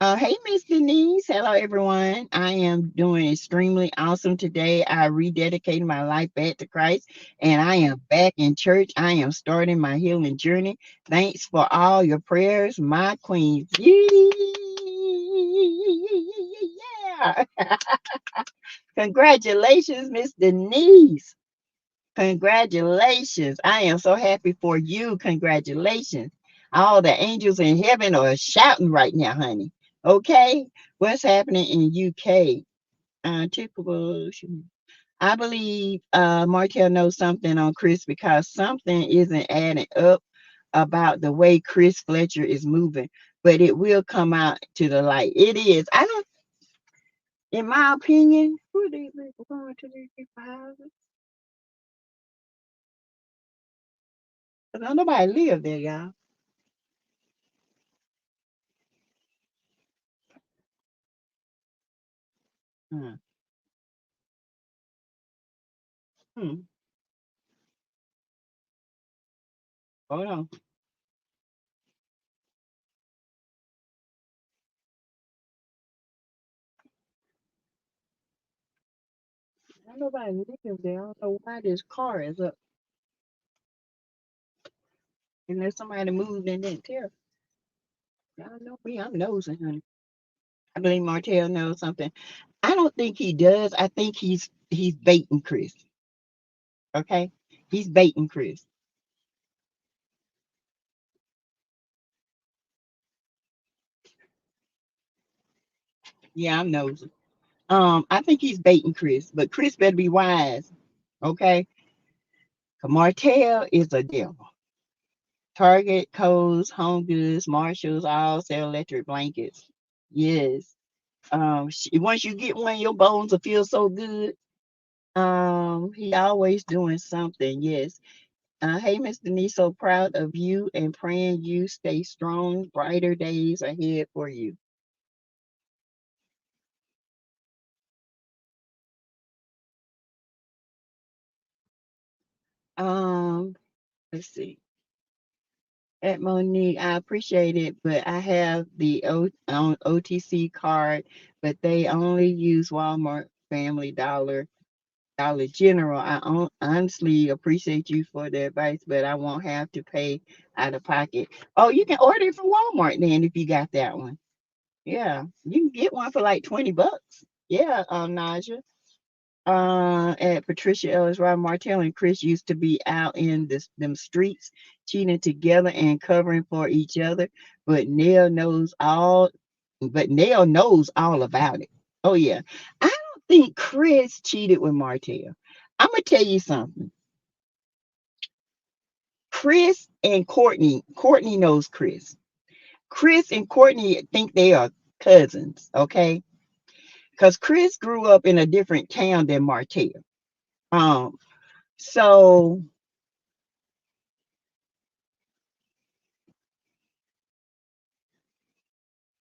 Hey, Miss Denise. Hello, everyone. I am doing extremely awesome today. I rededicated my life back to Christ, and I am back in church. I am starting my healing journey. Thanks for all your prayers, my queen. Yeah. Congratulations, Miss Denise. Congratulations. I am so happy for you. Congratulations. All the angels in heaven are shouting right now, honey. Okay. What's happening in UK? Typical. I believe Martell knows something on Chris because something isn't adding up about the way Chris Fletcher is moving, but it will come out to the light. It is. I don't, in my opinion, who are these people going to these people's houses? Because nobody live there, y'all. Hmm. Hmm. Hold on. Ain't nobody live there. I don't know why this car is up. Unless somebody moved and didn't tell. Y'all know me. I'm nosing, honey. I believe Martell knows something. I don't think he does. I think he's baiting Chris. Okay? He's baiting Chris. Yeah, I'm nosing. I think he's baiting Chris, but Chris better be wise. Okay? 'Cause Martell is a devil. Target, Kohl's, Home Goods, Marshalls all sell electric blankets. Yes. Once you get one, your bones will feel so good. He always doing something. Yes. Hey, Miss Denise, so proud of you and praying you stay strong. Brighter days ahead for you. Um, let's see. At Monique, I appreciate it, but I have the OTC card, but they only use Walmart, Family Dollar, Dollar General. Honestly appreciate you for the advice, but I won't have to pay out of pocket. Oh, you can order it from Walmart then if you got that one. Yeah, you can get one for like $20. Yeah, Naja. At Patricia Ellis, Rob Martell and Chris used to be out in them streets cheating together and covering for each other, but Nell knows all about it. Oh yeah. I don't think Chris cheated with Martell. I'm gonna tell you something. Chris and Courtney knows Chris. Chris and Courtney think they are cousins, okay? Because Chris grew up in a different town than Martell. Um, so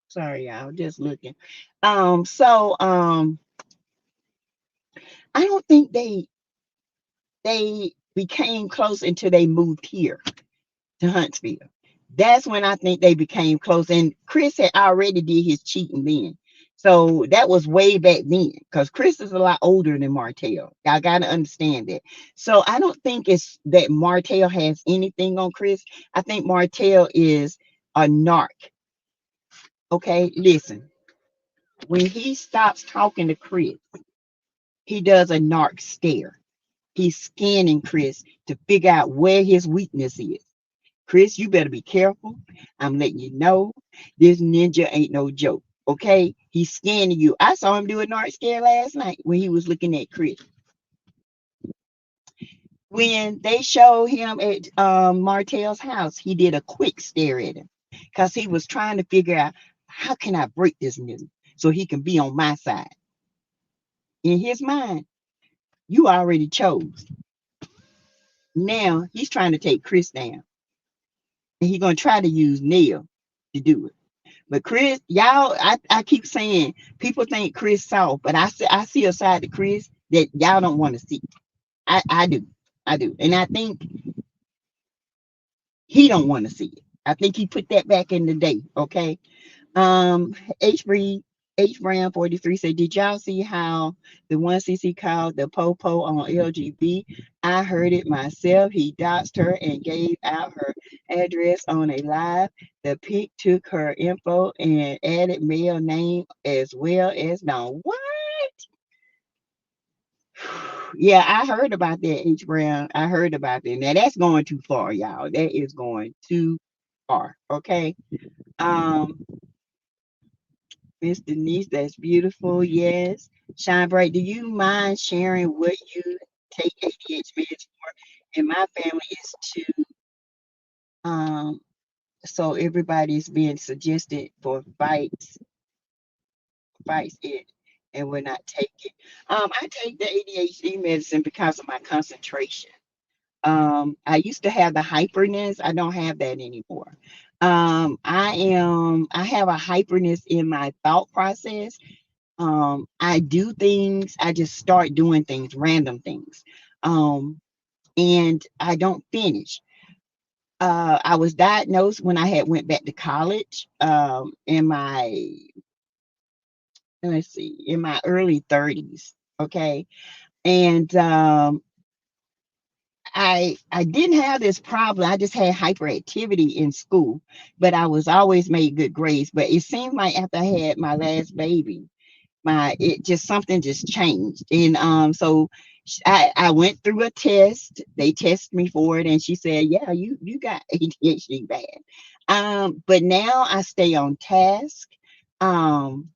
sorry, y'all, just looking. So I don't think they became close until they moved here to Huntsville. That's when I think they became close. And Chris had already did his cheating then. So that was way back then because Chris is a lot older than Martell. Y'all got to understand that. So I don't think it's that Martell has anything on Chris. I think Martell is a narc. Okay, listen. When he stops talking to Chris, he does a narc stare. He's scanning Chris to figure out where his weakness is. Chris, you better be careful. I'm letting you know this ninja ain't no joke. Okay? He's scanning you. I saw him do a narc scare last night when he was looking at Chris. When they showed him at Martell's house, he did a quick stare at him because he was trying to figure out how can I break this nigga so he can be on my side. In his mind, you already chose. Now he's trying to take Chris down. And he's gonna try to use Neil to do it. But Chris, y'all, I keep saying people think Chris soft, but I see a side to Chris that y'all don't want to see. I do. I do. And I think he don't want to see it. I think he put that back in the day. Okay. Um, H. Bree, H. Brown 43 said, did y'all see how the one CC called the Popo on LGB? I heard it myself. He doxed her and gave out her address on a live. The pic took her info and added male name as well as now. What? Yeah, I heard about that, H. Brown. I heard about that. Now that's going too far, y'all. That is going too far. Okay. Um, Miss Denise, that's beautiful. Yes. Shine Bright, do you mind sharing what you take ADH meds for? And my family is too. Um, so everybody's being suggested for fights it, and we're not taking. I take the ADHD medicine because of my concentration. I used to have the hyperness. I don't have that anymore. I have a hyperness in my thought process. I do things, I just start doing things, random things. Um, and I don't finish. I was diagnosed when I had went back to college, in my let's see, in my early 30s. Okay. And I didn't have this problem. I just had hyperactivity in school, but I was always made good grades. But it seemed like after I had my last baby, my it just something just changed. And so I went through a test. They tested me for it, and she said, yeah, you got ADHD bad. But now I stay on task. um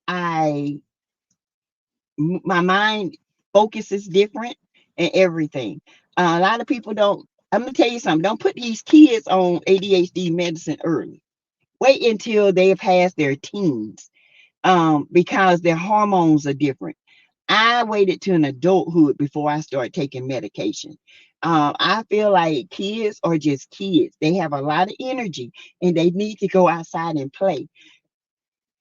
I My mind focuses different and everything. A lot of people don't. I'm gonna tell you something, don't put these kids on ADHD medicine early. Wait until they pass their teens. because their hormones are different. I waited to an adulthood before I started taking medication. I feel like kids are just kids. They have a lot of energy and they need to go outside and play.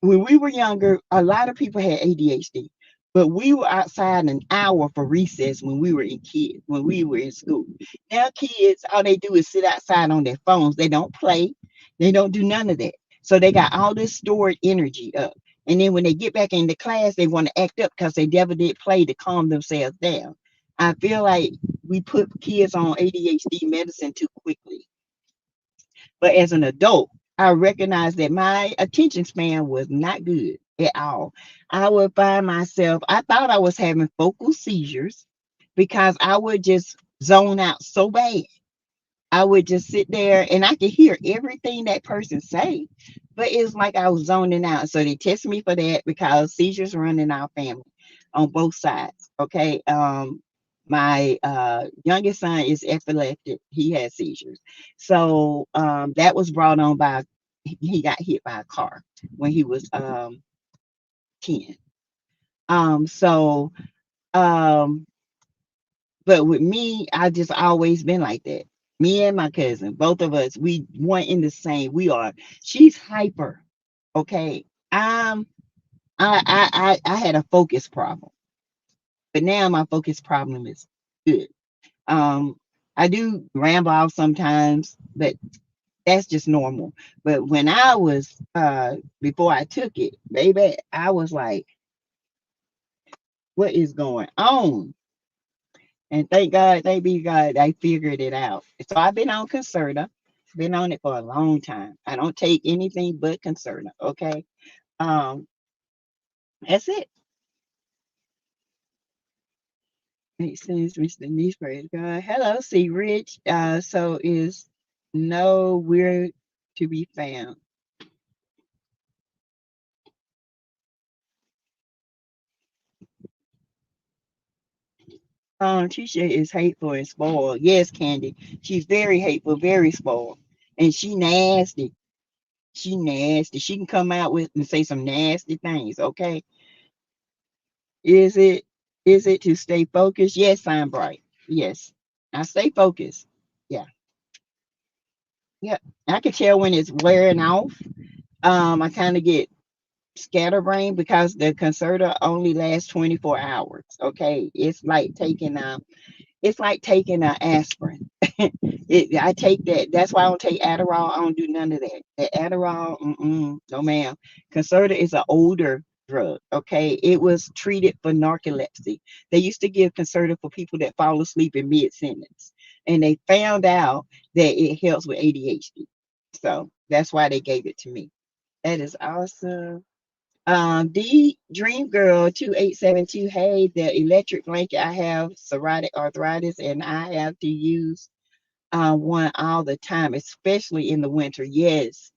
When we were younger, a lot of people had ADHD, but we were outside an hour for recess when we were in school. Now kids, all they do is sit outside on their phones. They don't play, they don't do none of that. So they got all this stored energy up. And then when they get back into class, they want to act up because they never did play to calm themselves down. I feel like we put kids on ADHD medicine too quickly. But as an adult, I recognized that my attention span was not good at all. I would find myself, I thought I was having focal seizures because I would just zone out so bad. I would just sit there and I could hear everything that person say, but it's like I was zoning out. So they test me for that because seizures run in our family on both sides. Okay. My youngest son is epileptic. He has seizures. So that was brought on by he got hit by a car when he was 10. So um but with me, I just always been like that. Me and my cousin, both of us, we one in the same. We are. She's hyper. Okay. I had a focus problem, but now my focus problem is good. Um, I do ramble off sometimes, but that's just normal. But when I was before I took it, baby, I was like, what is going on? And thank God, thank be God, I figured it out. So I've been on Concerta, been on it for a long time. I don't take anything but Concerta. Okay. Um, that's it. Makes sense, Mr. Niece, praise God. Hello, see Rich. So is nowhere to be found. Tisha is hateful and spoiled. Yes, Candy. She's very hateful, very spoiled. And she nasty. She nasty. She can come out with and say some nasty things, okay? Is it to stay focused? Yes, I'm bright. Yes. I stay focused. Yeah. Yeah. I can tell when it's wearing off. I kind of get scatterbrained because the concerta only lasts 24 hours. Okay. It's like taking an aspirin. I take that. That's why I don't take Adderall. I don't do none of that. The Adderall, no ma'am. Concerta is an older drug. Okay, it was treated for narcolepsy. They used to give Concerta for people that fall asleep in mid sentence, and they found out that it helps with ADHD. So that's why they gave it to me. That is awesome. The Dream Girl 2872. Hey, the electric blanket. I have psoriatic arthritis, and I have to use one all the time, especially in the winter. Yes.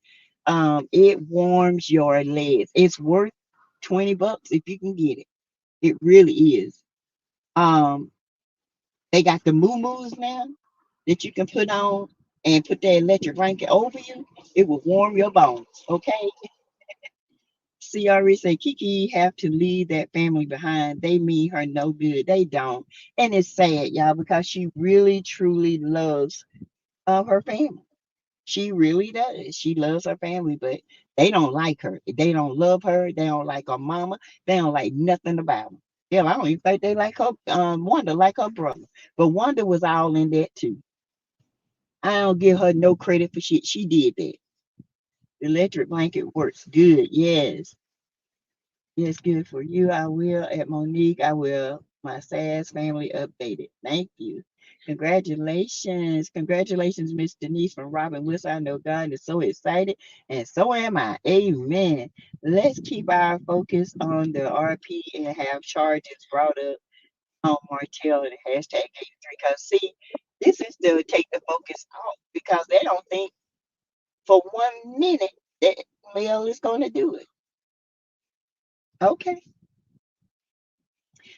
It warms your legs. It's worth $20 if you can get it. It really is. Um, they got the moo now that you can put on and put that electric blanket over you. It will warm your bones. Okay. CRE say Keke have to leave that family behind. They mean her no good. They don't. And it's sad, y'all, because she really truly loves her family. She really does. She loves her family, but they don't like her. They don't love her. They don't like her mama. They don't like nothing about her. Hell, I don't even think they like her. Wanda like her brother, but Wanda was all in that too. I don't give her no credit for shit. She did that. The electric blanket works good. Yes, yes, good for you. I will at Monique. I will. My SAS family updated. Thank you. Congratulations. Congratulations, Miss Denise from Robin Wilson. I know God is so excited, and so am I. Amen. Let's keep our focus on the RP and have charges brought up on Martell and hashtag 83. Because, see, this is to take the focus off because they don't think for 1 minute that Lil is going to do it. Okay.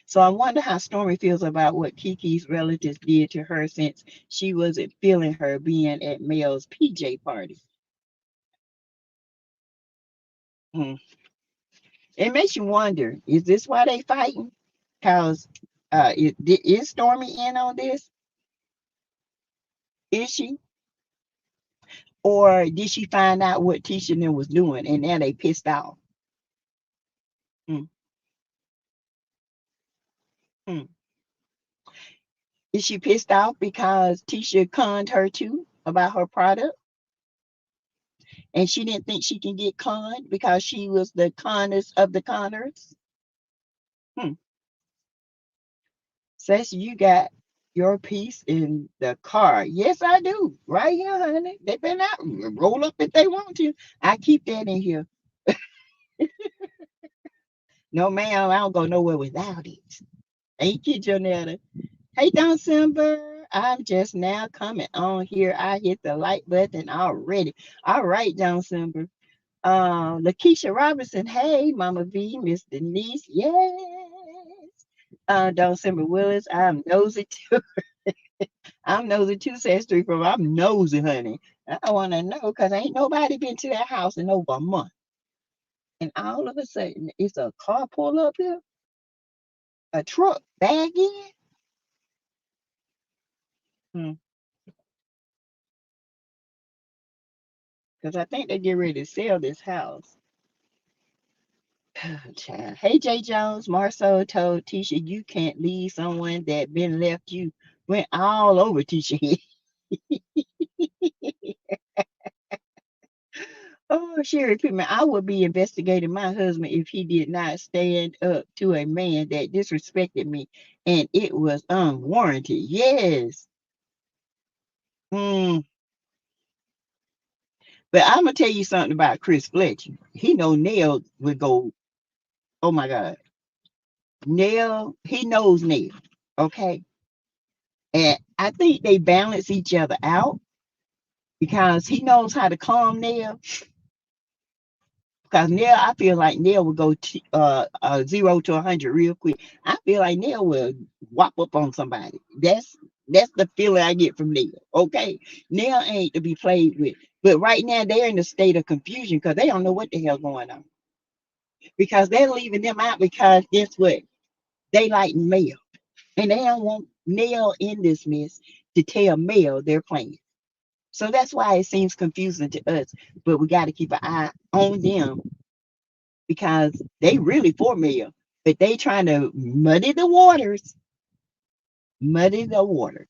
So I wonder how Stormy feels about what Kiki's relatives did to her since she wasn't feeling her being at Mel's PJ party. Mm. It makes you wonder, is this why they fighting? Because is Stormy in on this? Is she? Or did she find out what Tisha and them was doing and now they pissed off? Hmm. Hmm. Is she pissed off because Tisha conned her too about her product? And she didn't think she can get conned because she was the conners of the conners? Hmm. Says you got your piece in the car. Yes, I do. Right here, honey. They been out. Roll up if they want to. I keep that in here. No, ma'am, I don't go nowhere without it. Thank you, Jonetta. Hey, December. I'm just now coming on here. I hit the like button already. All right, December. Lakeisha Robinson. Hey, Mama V, Miss Denise. Yes. December Willis. I'm nosy too. I'm nosy too, says three from. I'm nosy, honey. I want to know because ain't nobody been to that house in over a month. And all of a sudden, it's a car pull up here, a truck bag in. Because I think they get ready to sell this house. Child. Hey, Jay Jones. Marceau told Tisha, you can't leave someone that been left you. Went all over Tisha. Oh, Sherry Pittman, I would be investigating my husband if he did not stand up to a man that disrespected me and it was unwarranted. Yes. Mm. But I'm gonna tell you something about Chris Fletcher. He know Nell would go, oh my God. Nell, he knows Nell. Okay. And I think they balance each other out because he knows how to calm Nell. Because Neil, I feel like Neil will go 0 to 100 real quick. I feel like Neil will whop up on somebody. That's the feeling I get from Neil. Okay, Neil ain't to be played with. But right now they're in a state of confusion because they don't know what the hell's going on. Because they're leaving them out because guess what? They like Mel, and they don't want Neil in this mess to tell Mel they're playing. So that's why it seems confusing to us. But we got to keep an eye on them because they really for Mel, but they trying to muddy the waters. Muddy the water.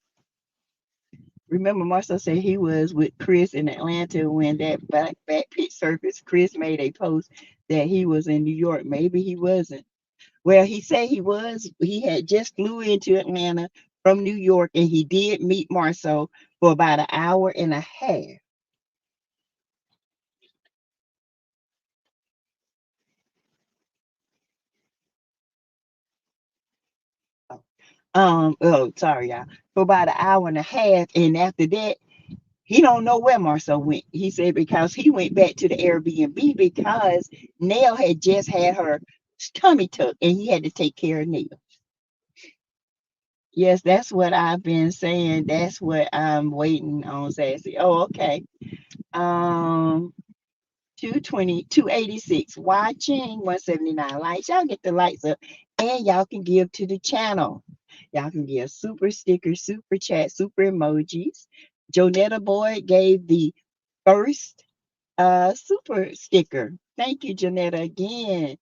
Remember, Marcel said he was with Chris in Atlanta when that back pit surfaced. Chris made a post that he was in New York. Maybe he wasn't. Well, he said he was. He had just flew into Atlanta from New York, and he did meet Marcel for about an hour and a half. Oh, sorry, y'all. For about an hour and a half, and after that, he don't know where Marcel went. He said because he went back to the Airbnb because Nell had just had her tummy tuck and he had to take care of Nell. Yes, that's what I've been saying. That's what I'm waiting on, Sassy. Oh, okay. Um, 220, 286 watching, 179 likes. Y'all get the lights up and y'all can give to the channel. Y'all can give super stickers, super chat, super emojis. Jonetta Boyd gave the first super sticker. Thank you, Janetta, again.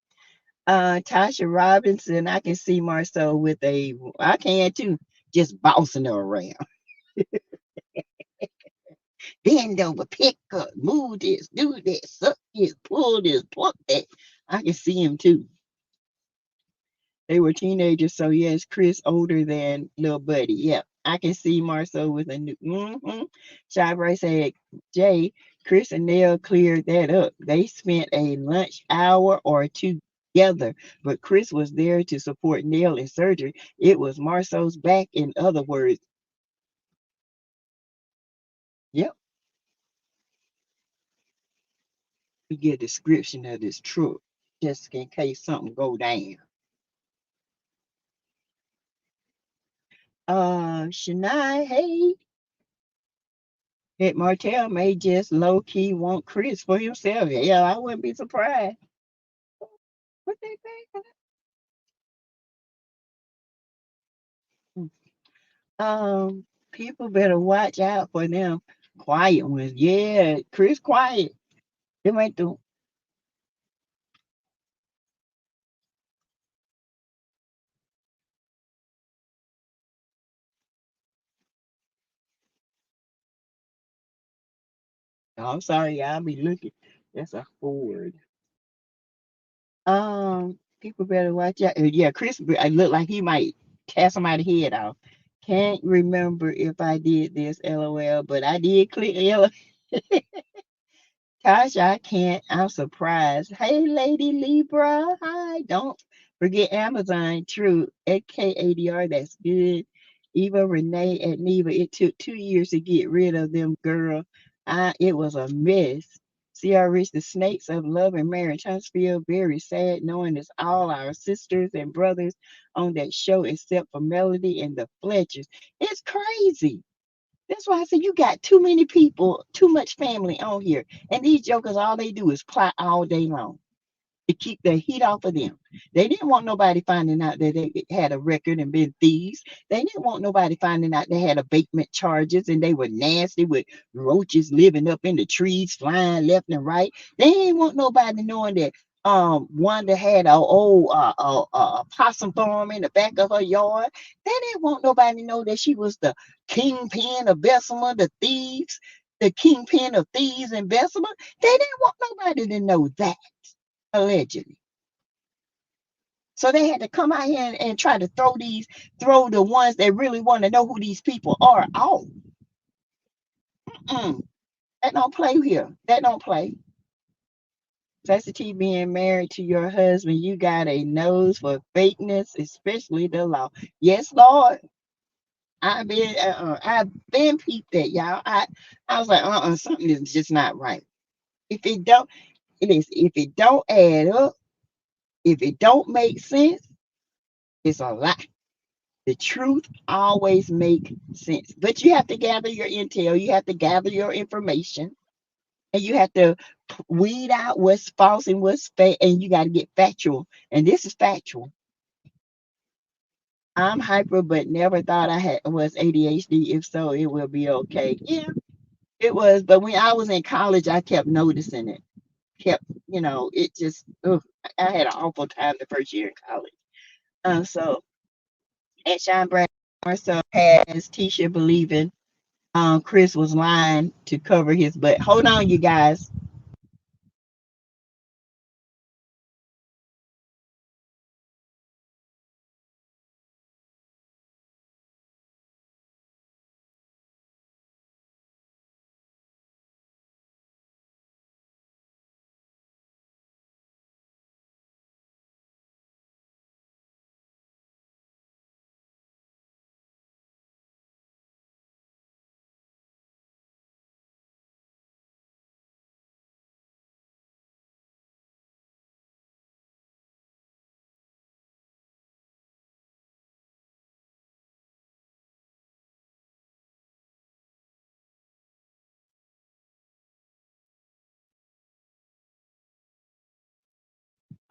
Tasha Robinson, I can see Marcel with I can too, just bouncing her around. Bend over, pick up, move this, do this, suck this, pull this, pluck that. I can see him too. They were teenagers, so yes, Chris older than little buddy. Yep, I can see Marcel with a new. Shy Bray said, Jay, Chris and Nell cleared that up. They spent a lunch hour or two together, but Chris was there to support Nell in surgery. It was Marcel's back, in other words. Yep, we get a description of this truck just in case something go down. Shania, hey. That Martell may just low key want Chris for himself. Yeah, I wouldn't be surprised. What they say? People better watch out for them quiet ones. Yeah, Chris quiet. Them ain't the. Oh, I'm sorry, y'all be looking. That's a Ford. People better watch out. Yeah, Chris, I look like he might tear somebody's head off. Can't remember if I did this, LOL, but I did click LOL. Gosh, I can't. I'm surprised. Hey, Lady Libra. Hi. Don't forget Amazon. True. AKADR. That's good. Eva Renee at Neva. It took 2 years to get rid of them, girl. It was a mess. See, I reached the snakes of love and marriage. I feel very sad knowing it's all our sisters and brothers on that show except for Melody and the Fletchers. It's crazy. That's why I say you got too many people, too much family on here. And these jokers, all they do is plot all day long to keep the heat off of them. They didn't want nobody finding out that they had a record and been thieves. They didn't want nobody finding out they had abatement charges and they were nasty with roaches living up in the trees, flying left and right. They didn't want nobody knowing that Wanda had a old possum farm in the back of her yard. They didn't want nobody to know that she was the kingpin of Bessemer, the thieves, the kingpin of thieves in Bessemer. They didn't want nobody to know that allegedly. So they had to come out here and try to throw the ones that really want to know who these people are out. Mm-mm. That don't play here. That don't play. Sassy being married to your husband, you got a nose for fakeness, especially the law. Yes, Lord. I've been peeped at y'all. I was like, something is just not right. If it don't, it is. If it don't add up, if it don't make sense, it's a lie. The truth always make sense, but you have to gather your intel, you have to gather your information, and you have to weed out what's false and what's fake, and you got to get factual. And this is factual. I'm hyper, but never thought I had was ADHD. If so, it will be okay. Yeah, it was. But when I was in college, I kept noticing it. Kept, it just. Ugh, I had an awful time the first year in college. So at Shine Brown, so has Tisha believing Chris was lying to cover his butt. Hold on, you guys.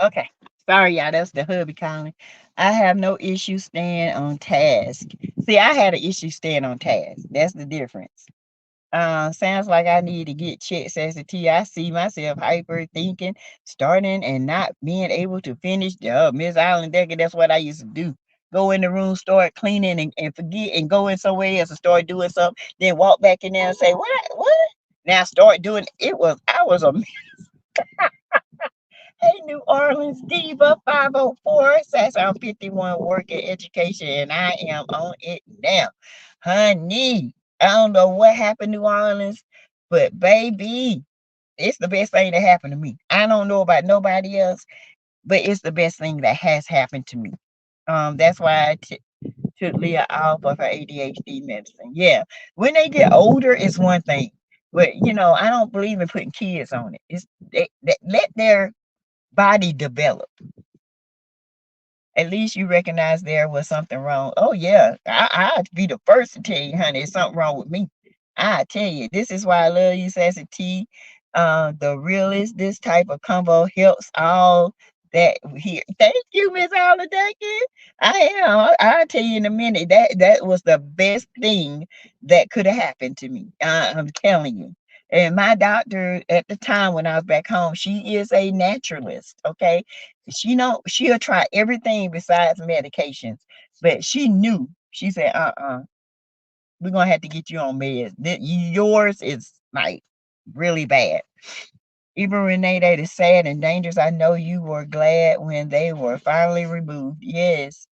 Okay. Sorry, y'all. That's the hubby calling. I have no issue staying on task. See, I had an issue staying on task. That's the difference. Sounds like I need to get checked as a T. I see myself hyper thinking, starting and not being able to finish. Miss Island Decker, that's what I used to do. Go in the room, start cleaning and forget and go in somewhere else and start doing something, then walk back in there and say, What? Now start doing I was a Hey, New Orleans Diva 504 says I'm 51 working education and I am on it now. Honey, I don't know what happened, New Orleans, but baby, it's the best thing that happened to me. I don't know about nobody else, but it's the best thing that has happened to me. That's why took Leah off of her ADHD medicine. Yeah, when they get older, it's one thing, but I don't believe in putting kids on it. It's let their body develop. At least you recognize there was something wrong. Oh yeah, I'd be the first to tell you, honey, it's something wrong with me. I tell you, this is why I love you, Sassy T. The realest, this type of combo helps all that here. Thank you, Miss Holiday. I am. I'll tell you in a minute. That was the best thing that could have happened to me. I'm telling you. And my doctor at the time when I was back home, she is a naturalist. Okay, she'll try everything besides medications, but she knew. She said, we're gonna have to get you on meds. Yours is like really bad. Even Renee, that is sad and dangerous. I know you were glad when they were finally removed. Yes.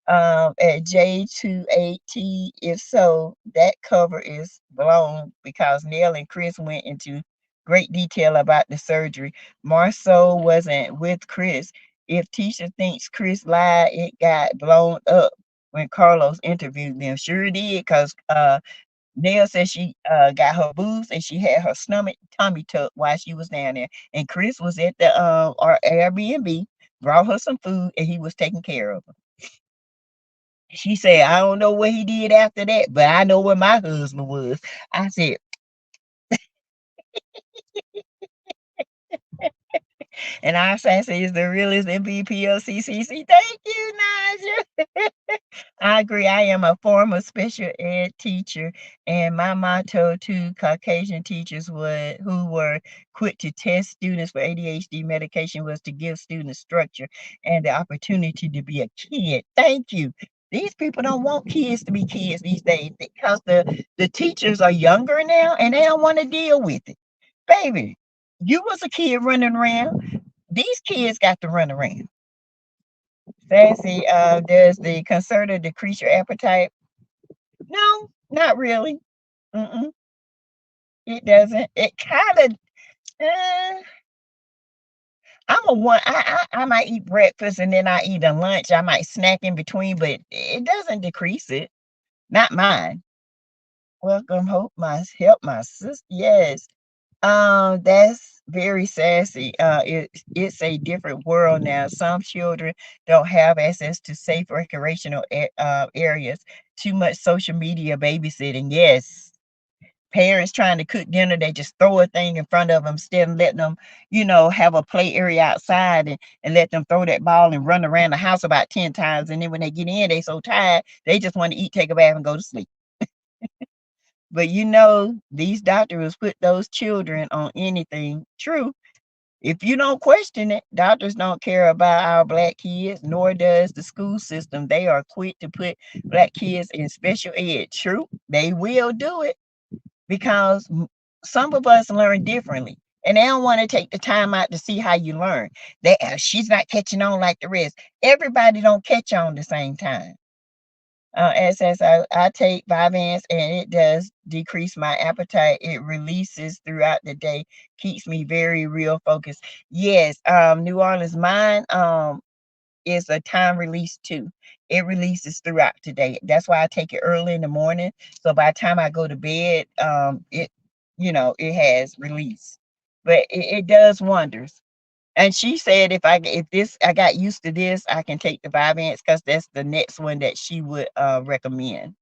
At J28T, if so, that cover is blown because Neil and Chris went into great detail about the surgery. Marceau wasn't with Chris. If Tisha thinks Chris lied, it got blown up when Carlos interviewed them. Sure did, because Nell said she got her boobs and she had her stomach tummy tuck while she was down there. And Chris was at the our Airbnb, brought her some food, and he was taking care of her. She said, I don't know what he did after that, but I know where my husband was. I said, and our Sassy is the realest MVP of CCC. Thank you, Naja. I agree. I am a former special ed teacher, and my motto to Caucasian teachers who were quick to test students for ADHD medication was to give students structure and the opportunity to be a kid. Thank you. These people don't want kids to be kids these days because the teachers are younger now and they don't want to deal with it. Baby, you was a kid running around. These kids got to run around. Sassy, does the concerta decrease your appetite? No, not really. Mm-mm, it doesn't. It kind of. Uh, I'm a one. I might eat breakfast and then I eat a lunch. I might snack in between, but it doesn't decrease it. Not mine. Welcome, hope my help my sister. Yes. That's very sassy. It's a different world now. Some children don't have access to safe recreational areas. Too much social media babysitting. Yes. Parents trying to cook dinner, they just throw a thing in front of them instead of letting them, have a play area outside and let them throw that ball and run around the house about 10 times. And then when they get in, they so tired, they just want to eat, take a bath, and go to sleep. But these doctors put those children on anything. True. If you don't question it, doctors don't care about our black kids, nor does the school system. They are quick to put black kids in special ed. True. They will do it because some of us learn differently. And they don't want to take the time out to see how you learn. She's not catching on like the rest. Everybody don't catch on the same time. As I take Vyvanse and it does decrease my appetite. It releases throughout the day, keeps me very real focused. Yes, New Orleans, mine is a time release too. It releases throughout today. That's why I take it early in the morning. So by the time I go to bed, it has release. But it does wonders. And she said if I got used to this, I can take the Vyvanse because that's the next one that she would recommend.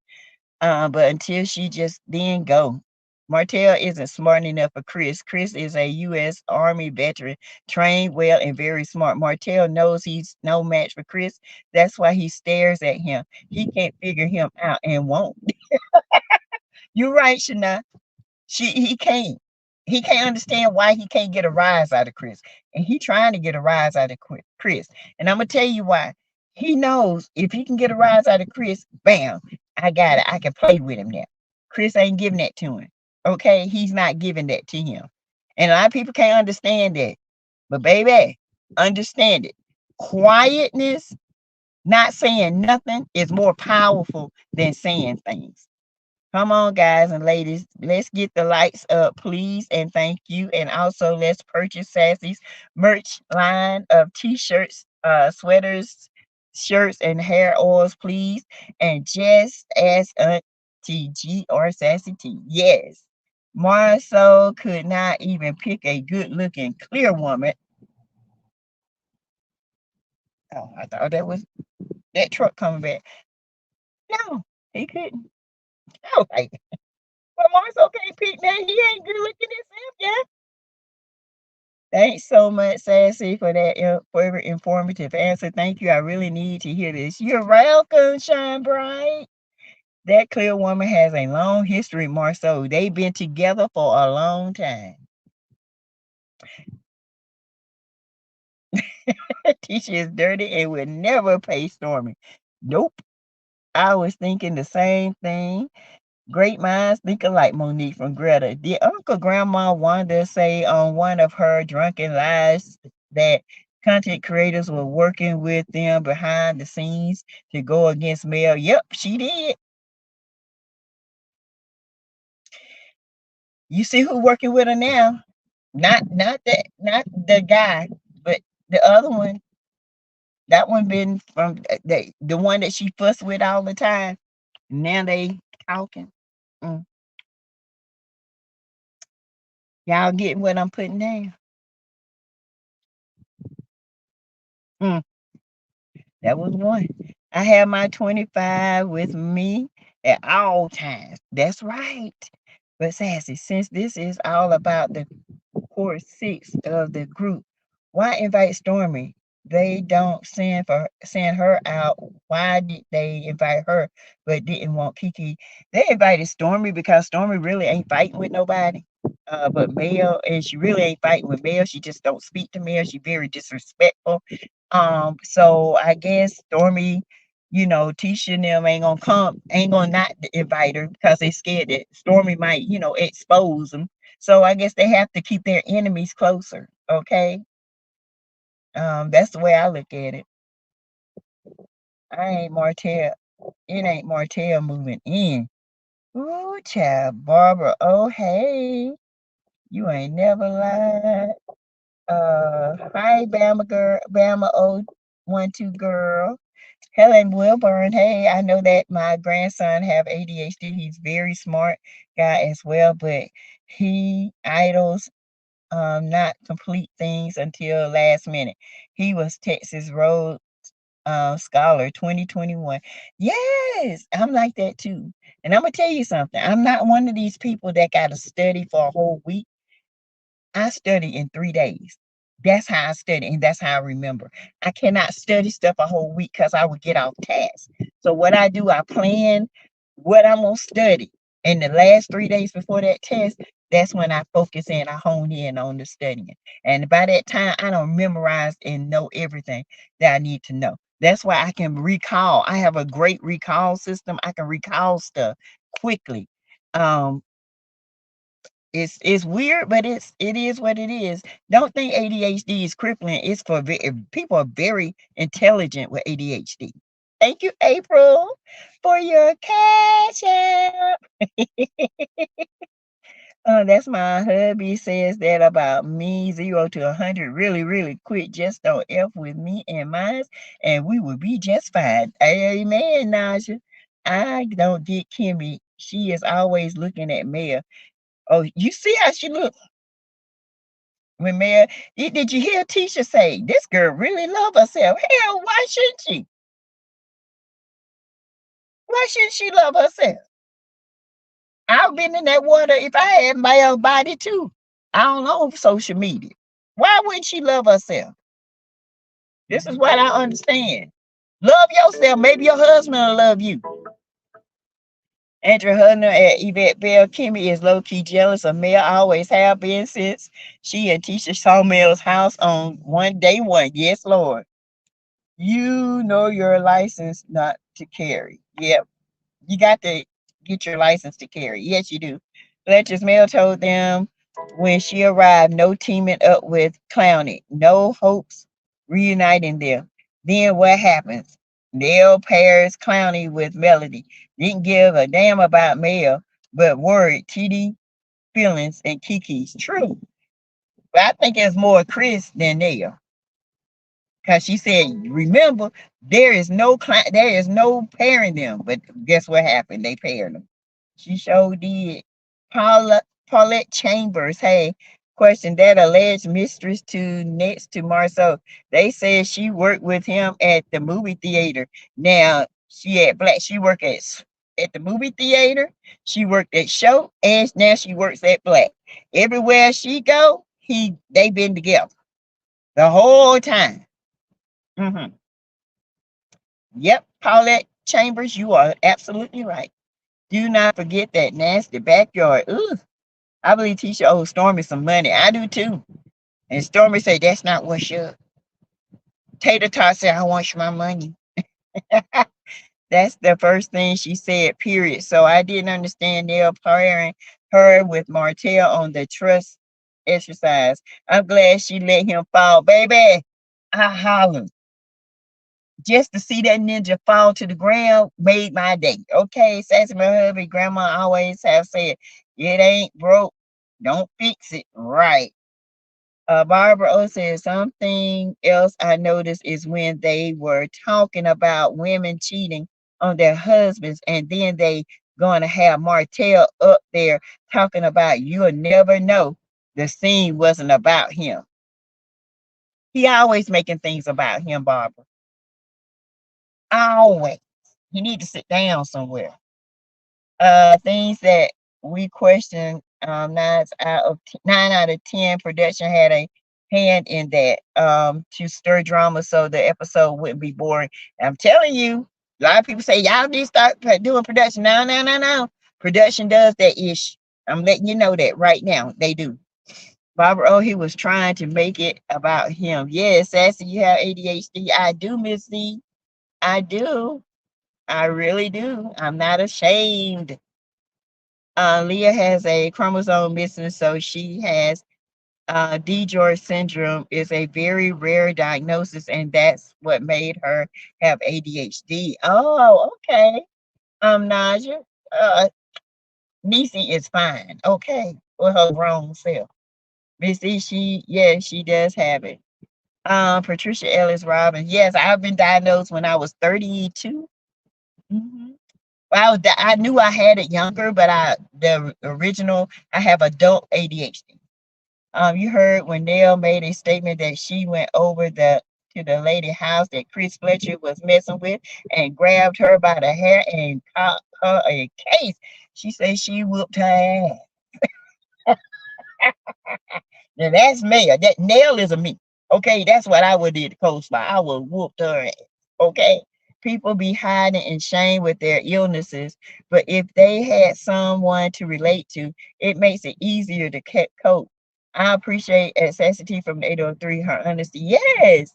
But until she just then go. Martell isn't smart enough for Chris. Chris is a U.S. Army veteran, trained well and very smart. Martell knows he's no match for Chris. That's why he stares at him. He can't figure him out and won't. You're right, Shana. He can't. He can't understand why he can't get a rise out of Chris. And he trying to get a rise out of Chris. And I'm gonna tell you why. He knows if he can get a rise out of Chris, bam, I got it. I can play with him now. Chris ain't giving that to him. Okay, he's not giving that to him. And a lot of people can't understand that. But baby, understand it. Quietness, not saying nothing, is more powerful than saying things. Come on, guys and ladies. Let's get the lights up, please. And thank you. And also, let's purchase Sassy's merch line of t-shirts, sweaters, shirts, and hair oils, please. And just as Auntie G or Sassy T. Yes. Marceau could not even pick a good-looking, clear woman. Oh, I thought that was that truck coming back. No, he couldn't. I was like, well, Marceau can't pick that. He ain't good looking himself, yeah. Thanks so much, Sassy, for that for informative answer. Thank you. I really need to hear this. You're welcome, Shine Bright. That clear woman has a long history, Marceau. They've been together for a long time. Tisha is dirty and would never pay Stormy. Nope. I was thinking the same thing. Great minds think alike, Monique from Greta. Did Uncle Grandma Wanda say on one of her drunken lies that content creators were working with them behind the scenes to go against Mel? Yep, she did. You see who working with her now? Not the guy, but the other one. That one been from the one that she fussed with all the time. Now they talking. Mm. Y'all getting what I'm putting down? Mm. That was one. I have my 25 with me at all times. That's right. But Sassy, since this is all about the core six of the group, why invite Stormy? They don't send her out. Why did they invite her but didn't want Keke? They invited Stormy because Stormy really ain't fighting with nobody. But Mel, and she really ain't fighting with Mel. She just don't speak to Mel. She very disrespectful. So I guess Stormy, Tisha and them ain't gonna not invite her because they scared that Stormy might, expose them. So I guess they have to keep their enemies closer. Okay. That's the way I look at it. I ain't Martell. It ain't Martell moving in. Ooh, child, Barbara. Oh, hey. You ain't never lied. Hi, Bama girl, Bama 012 girl. Helen Wilburn. Hey, I know that my grandson have ADHD. He's very smart guy as well, but he idles not complete things until last minute. He was Texas Road Scholar 2021. Yes, I'm like that too. And I'm gonna tell you something. I'm not one of these people that got to study for a whole week. I study in 3 days. That's how I study, and that's how I remember. I cannot study stuff a whole week because I would get off task. So what I do, I plan what I'm gonna study. And the last 3 days before that test, that's when I focus in, I hone in on the studying. And by that time, I don't memorize and know everything that I need to know. That's why I can recall. I have a great recall system. I can recall stuff quickly. Um, it's weird, but it is what it is. Don't think ADHD is crippling. It's for people are very intelligent with ADHD. Thank you, April, for your cash app. That's my hubby says that about me, 0 to 100, really, really quick. Just don't F with me and mine, and we will be just fine. Amen, Naja. I don't get Kimmy. She is always looking at Mel. Oh, you see how she look when Mel? Did you hear Tisha say this girl really love herself? Hell, why shouldn't she? Why shouldn't she love herself? I've been in that water if I had my body too. I don't know social media. Why wouldn't she love herself? This is what I understand. Love yourself. Maybe your husband will love you. Andrew Hudner at Yvette Bell. Kimmy is low key jealous of Mel. Always have been since she and Tisha saw Mel's house on day one. Yes, Lord. You know your license not to carry. Yep. You got to get your license to carry. Yes, you do. Fletcher's Mel told them when she arrived, no teaming up with Clowney, no hopes reuniting them. Then what happens? Nell pairs Clowney with Melody. Didn't give a damn about Mel, but worried TD feelings and Keke's. True. But I think it's more Chris than Nell. Because she said, remember, there is no pairing them. But guess what happened? They paired them. She sure did. Paulette Chambers, hey, question that alleged mistress to next to Marceau. They said she worked with him at the movie theater. Now she worked at the movie theater. She worked at show, and now she works at Black. Everywhere she go, they've been together the whole time. Mm-hmm. Yep, Paulette Chambers, you are absolutely right. Do not forget that nasty backyard. Ooh, I believe Tisha owes Stormy some money. I do too. And Stormy said, that's not what's up. Tater Tot said, I want my money. That's the first thing she said, period. So I didn't understand Nell pairing her with Martell on the trust exercise. I'm glad she let him fall. Baby, I hollered. Just to see that ninja fall to the ground made my day. Okay, Sassy, my hubby, grandma always have said, it ain't broke, don't fix it. Right. Barbara O says something else I noticed is when they were talking about women cheating on their husbands, and then they going to have Martell up there talking about you'll never know. The scene wasn't about him. He always making things about him, Barbara. Always. He need to sit down somewhere. Things that we question, nine out of 10 production had a hand in that, to stir drama so the episode wouldn't be boring. I'm telling you, a lot of people say y'all need to start doing production. No, no, no, no. Production does that ish. I'm letting you know that right now. They do. Barbara, oh, he was trying to make it about him. Yes, Sassy, you have ADHD. I do, Miss Z. I do. I really do. I'm not ashamed. Leah has a chromosome missing, so she has DiGeorge syndrome. Is a very rare diagnosis, and that's what made her have ADHD. Oh, okay. Naja, Nisi is fine. Okay, with her wrong self. Missy, she does have it. Patricia Ellis Robbins. Yes, I've been diagnosed when I was 32. Mm-hmm. Well, I knew I had it younger, but the original, I have adult ADHD. You heard when Nell made a statement that she went over to the lady house that Chris Fletcher was messing with and grabbed her by the hair and caught her a case. She said she whooped her ass. Now that's me. That Nell is a me. Okay, that's what I would do to Coach. I would whoop her ass. Okay. People be hiding in shame with their illnesses, but if they had someone to relate to, it makes it easier to cope. I appreciate SASSYTEA from the 803, her honesty. Yes,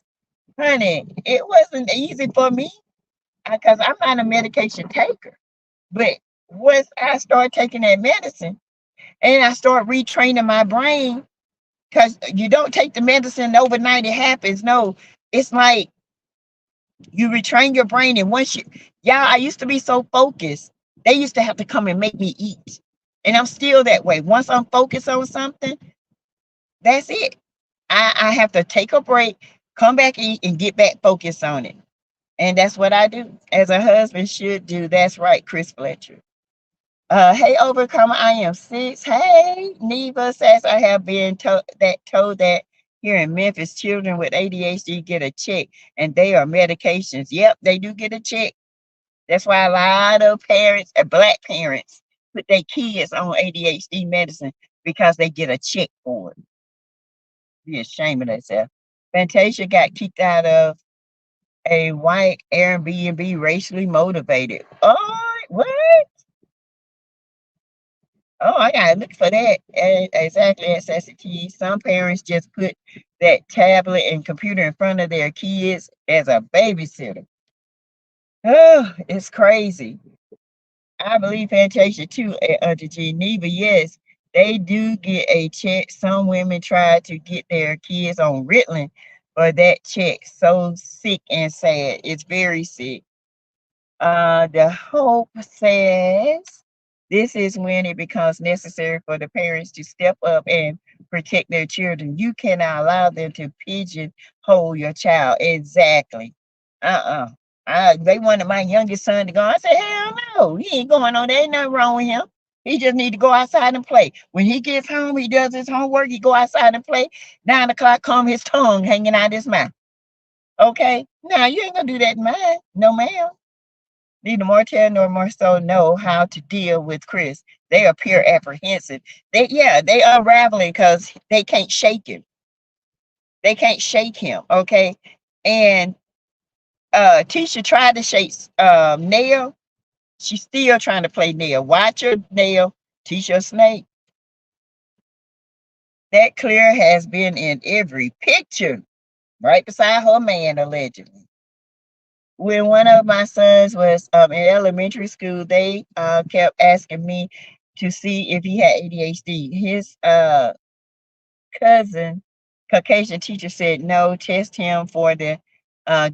honey, it wasn't easy for me because I'm not a medication taker. But once I start taking that medicine and I start retraining my brain, because you don't take the medicine overnight, it happens. No, it's like you retrain your brain, and I used to be so focused. They used to have to come and make me eat, and I'm still that way. Once I'm focused on something, that's it. I have to take a break, come back, eat, and get back focused on it, and that's what I do, as a husband should do. That's right, Chris Fletcher. Hey, Overcomer, I am 6. Hey, Neva says I have been told that here in Memphis, children with ADHD get a check, and they are medications. Yep, they do get a check. That's why a lot of parents, Black parents, put their kids on ADHD medicine because they get a check for it. Be ashamed of themselves. Fantasia got kicked out of a white Airbnb racially motivated. Oh, what? Oh, I gotta look for that. Exactly, SST. Some parents just put that tablet and computer in front of their kids as a babysitter. Oh, it's crazy. I believe Fantasia too, Auntie Geneva. Yes, they do get a check. Some women try to get their kids on Ritalin, but that check so sick and sad. It's very sick. The Hope says this is when it becomes necessary for the parents to step up and protect their children. You cannot allow them to pigeonhole your child. Exactly. Uh-uh. They wanted my youngest son to go. I said, hell no, he ain't going on there. Ain't nothing wrong with him. He just need to go outside and play. When he gets home, he does his homework. He go outside and play. 9 o'clock, come his tongue hanging out his mouth. Okay? Now, you ain't going to do that in mine. No, ma'am. Neither Martell nor Marceau know how to deal with Chris. They appear apprehensive. They unraveling because they can't shake him. They can't shake him. Okay. And Tisha tried to shake Nail. She's still trying to play Nail. Watch her, Nail. Tisha Snake. That Clear has been in every picture, right beside her man, allegedly. When one of my sons was in elementary school, they kept asking me to see if he had ADHD. His cousin, Caucasian teacher, said no, test him for the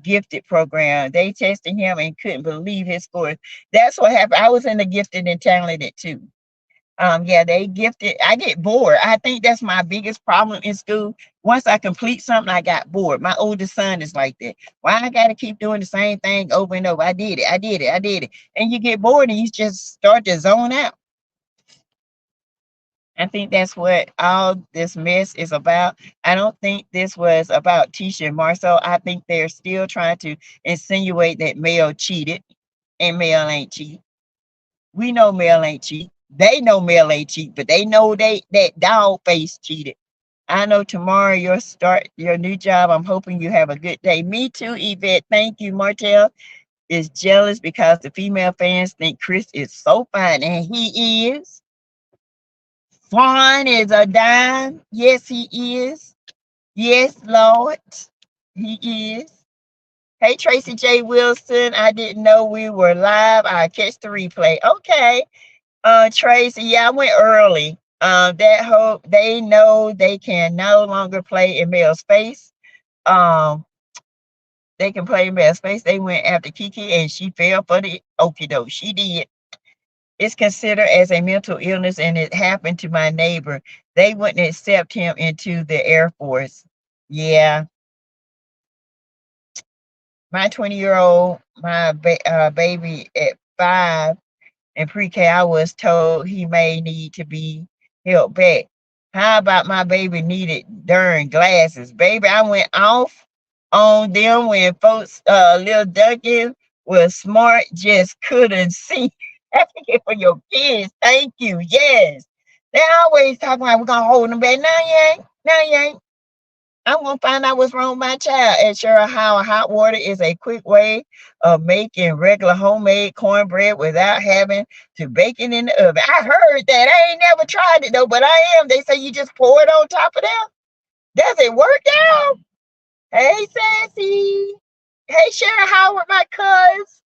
gifted program. They tested him and couldn't believe his scores. That's what happened. I was in the gifted and talented too. Yeah, they gifted. I get bored. I think that's my biggest problem in school. Once I complete something, I got bored. My oldest son is like that. Why I gotta keep doing the same thing over and over? I did it, I did it, I did it. And you get bored and you just start to zone out. I think that's what all this mess is about. I don't think this was about Tisha and Marcel. I think they're still trying to insinuate that Mel cheated and Mel ain't cheat. We know Mel ain't cheat. They know Mel ain't cheat, but they know that dog face cheated. I know tomorrow you'll start your new job. I'm hoping you have a good day. Me too, Yvette. Thank you. Martell is jealous because the female fans think Chris is so fine, and he is. Fawn is a dime. Yes, he is. Yes, Lord, he is. Hey, Tracy J. Wilson. I didn't know we were live. I catch the replay. Okay. Tracy, yeah, I went early. That hope they know they can no longer play in Mel's face. They can play in Mel's face. They went after Keke and she fell for the okie doke. She did. It's considered as a mental illness, and it happened to my neighbor. They wouldn't accept him into the Air Force. Yeah, my 20-year-old, my baby at 5 in pre-K, I was told he may need to be held back. How about my baby needed darn glasses? Baby, I went off on them when folks, little Duncan was smart, just couldn't see. Advocate for your kids. Thank you. Yes. They always talking about we're gonna hold them back. No, you ain't. No, you ain't. I'm gonna find out what's wrong with my child. And sure how hot water is a quick way of making regular homemade cornbread without having to bake it in the oven. I heard that. I ain't never tried it though, but I am. They say you just pour it on top of them. Does it work out? Hey, Sassy. Hey, Sharon Howard, my cuz.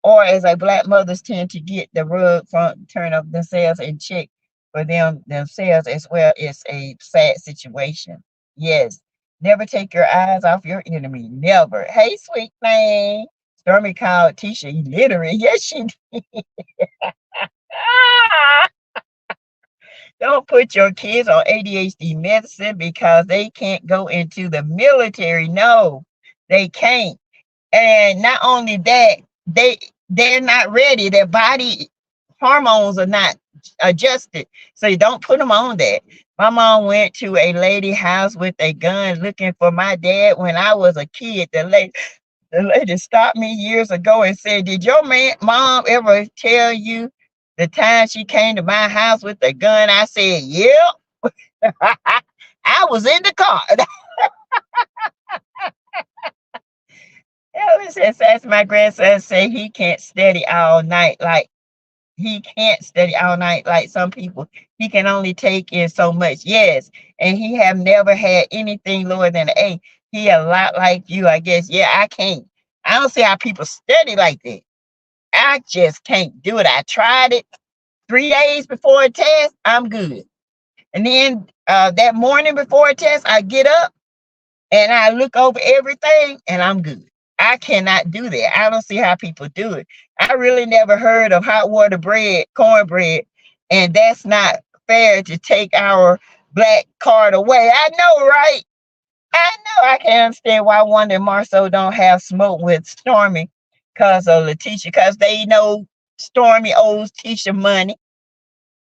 Or as a black mothers tend to get the rug from turn of themselves and check for themselves as well. It's a sad situation. Yes. Never take your eyes off your enemy. Never. Hey, sweet thing. Stormy called Tisha illiterate. Yes, she did. Don't put your kids on ADHD medicine because they can't go into the military. No, they can't. And not only that, they're not ready. Their body hormones are not adjusted. So you don't put them on that. My mom went to a lady house with a gun looking for my dad when I was a kid. The lady stopped me years ago and said, did your mom ever tell you the time she came to my house with a gun? I said, yep. I was in the car. As my grandson say, he can't study all night. Like he can't study all night like some people. He can only take in so much. Yes, and he have never had anything lower than an A. He a lot like you, I guess. Yeah, I can't. I don't see how people study like that. I just can't do it. I tried it 3 days before a test. I'm good. And then that morning before a test, I get up and I look over everything and I'm good. I cannot do that. I don't see how people do it. I really never heard of hot water bread, cornbread, and that's not fair to take our black card away. I know, right? I know. I can't understand why Wanda and Marceau don't have smoke with Stormy because of Letitia, because they know Stormy owes Tisha money.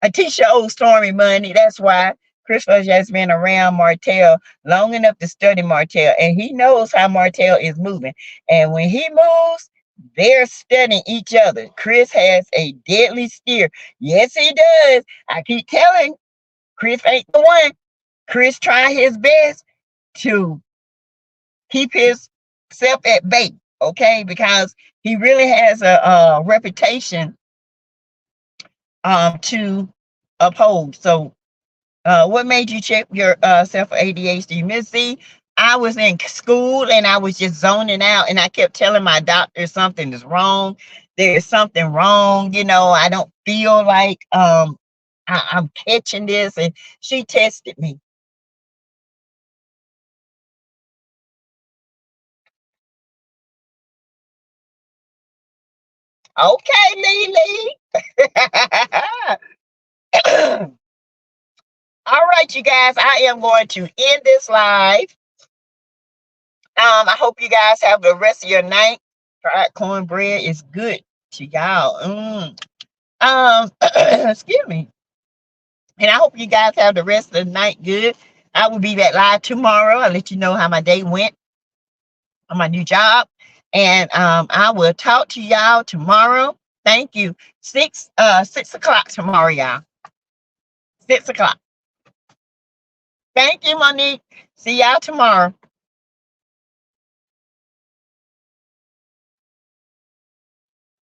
Tisha owes Stormy money. That's why Christopher has been around Martell long enough to study Martell, and he knows how Martell is moving. And when he moves, They're studying each other. Chris has a deadly steer. Yes, he does. I keep telling Chris ain't the one. Chris trying his best to keep himself at bay, okay? Because he really has a reputation to uphold. So what made you check your self for ADHD? Miss Z, I was in school and I was just zoning out and I kept telling my doctor something is wrong. There is something wrong. You know, I don't feel like I'm catching this. And she tested me. Okay, Lily. All right, you guys, I am going to end this live. I hope you guys have the rest of your night. Fried cornbread is good to y'all. Excuse me. And I hope you guys have the rest of the night good. I will be back live tomorrow. I'll let you know how my day went on my new job. And I will talk to y'all tomorrow. Thank you. 6 o'clock tomorrow, y'all. 6 o'clock. Thank you, Monique. See y'all tomorrow.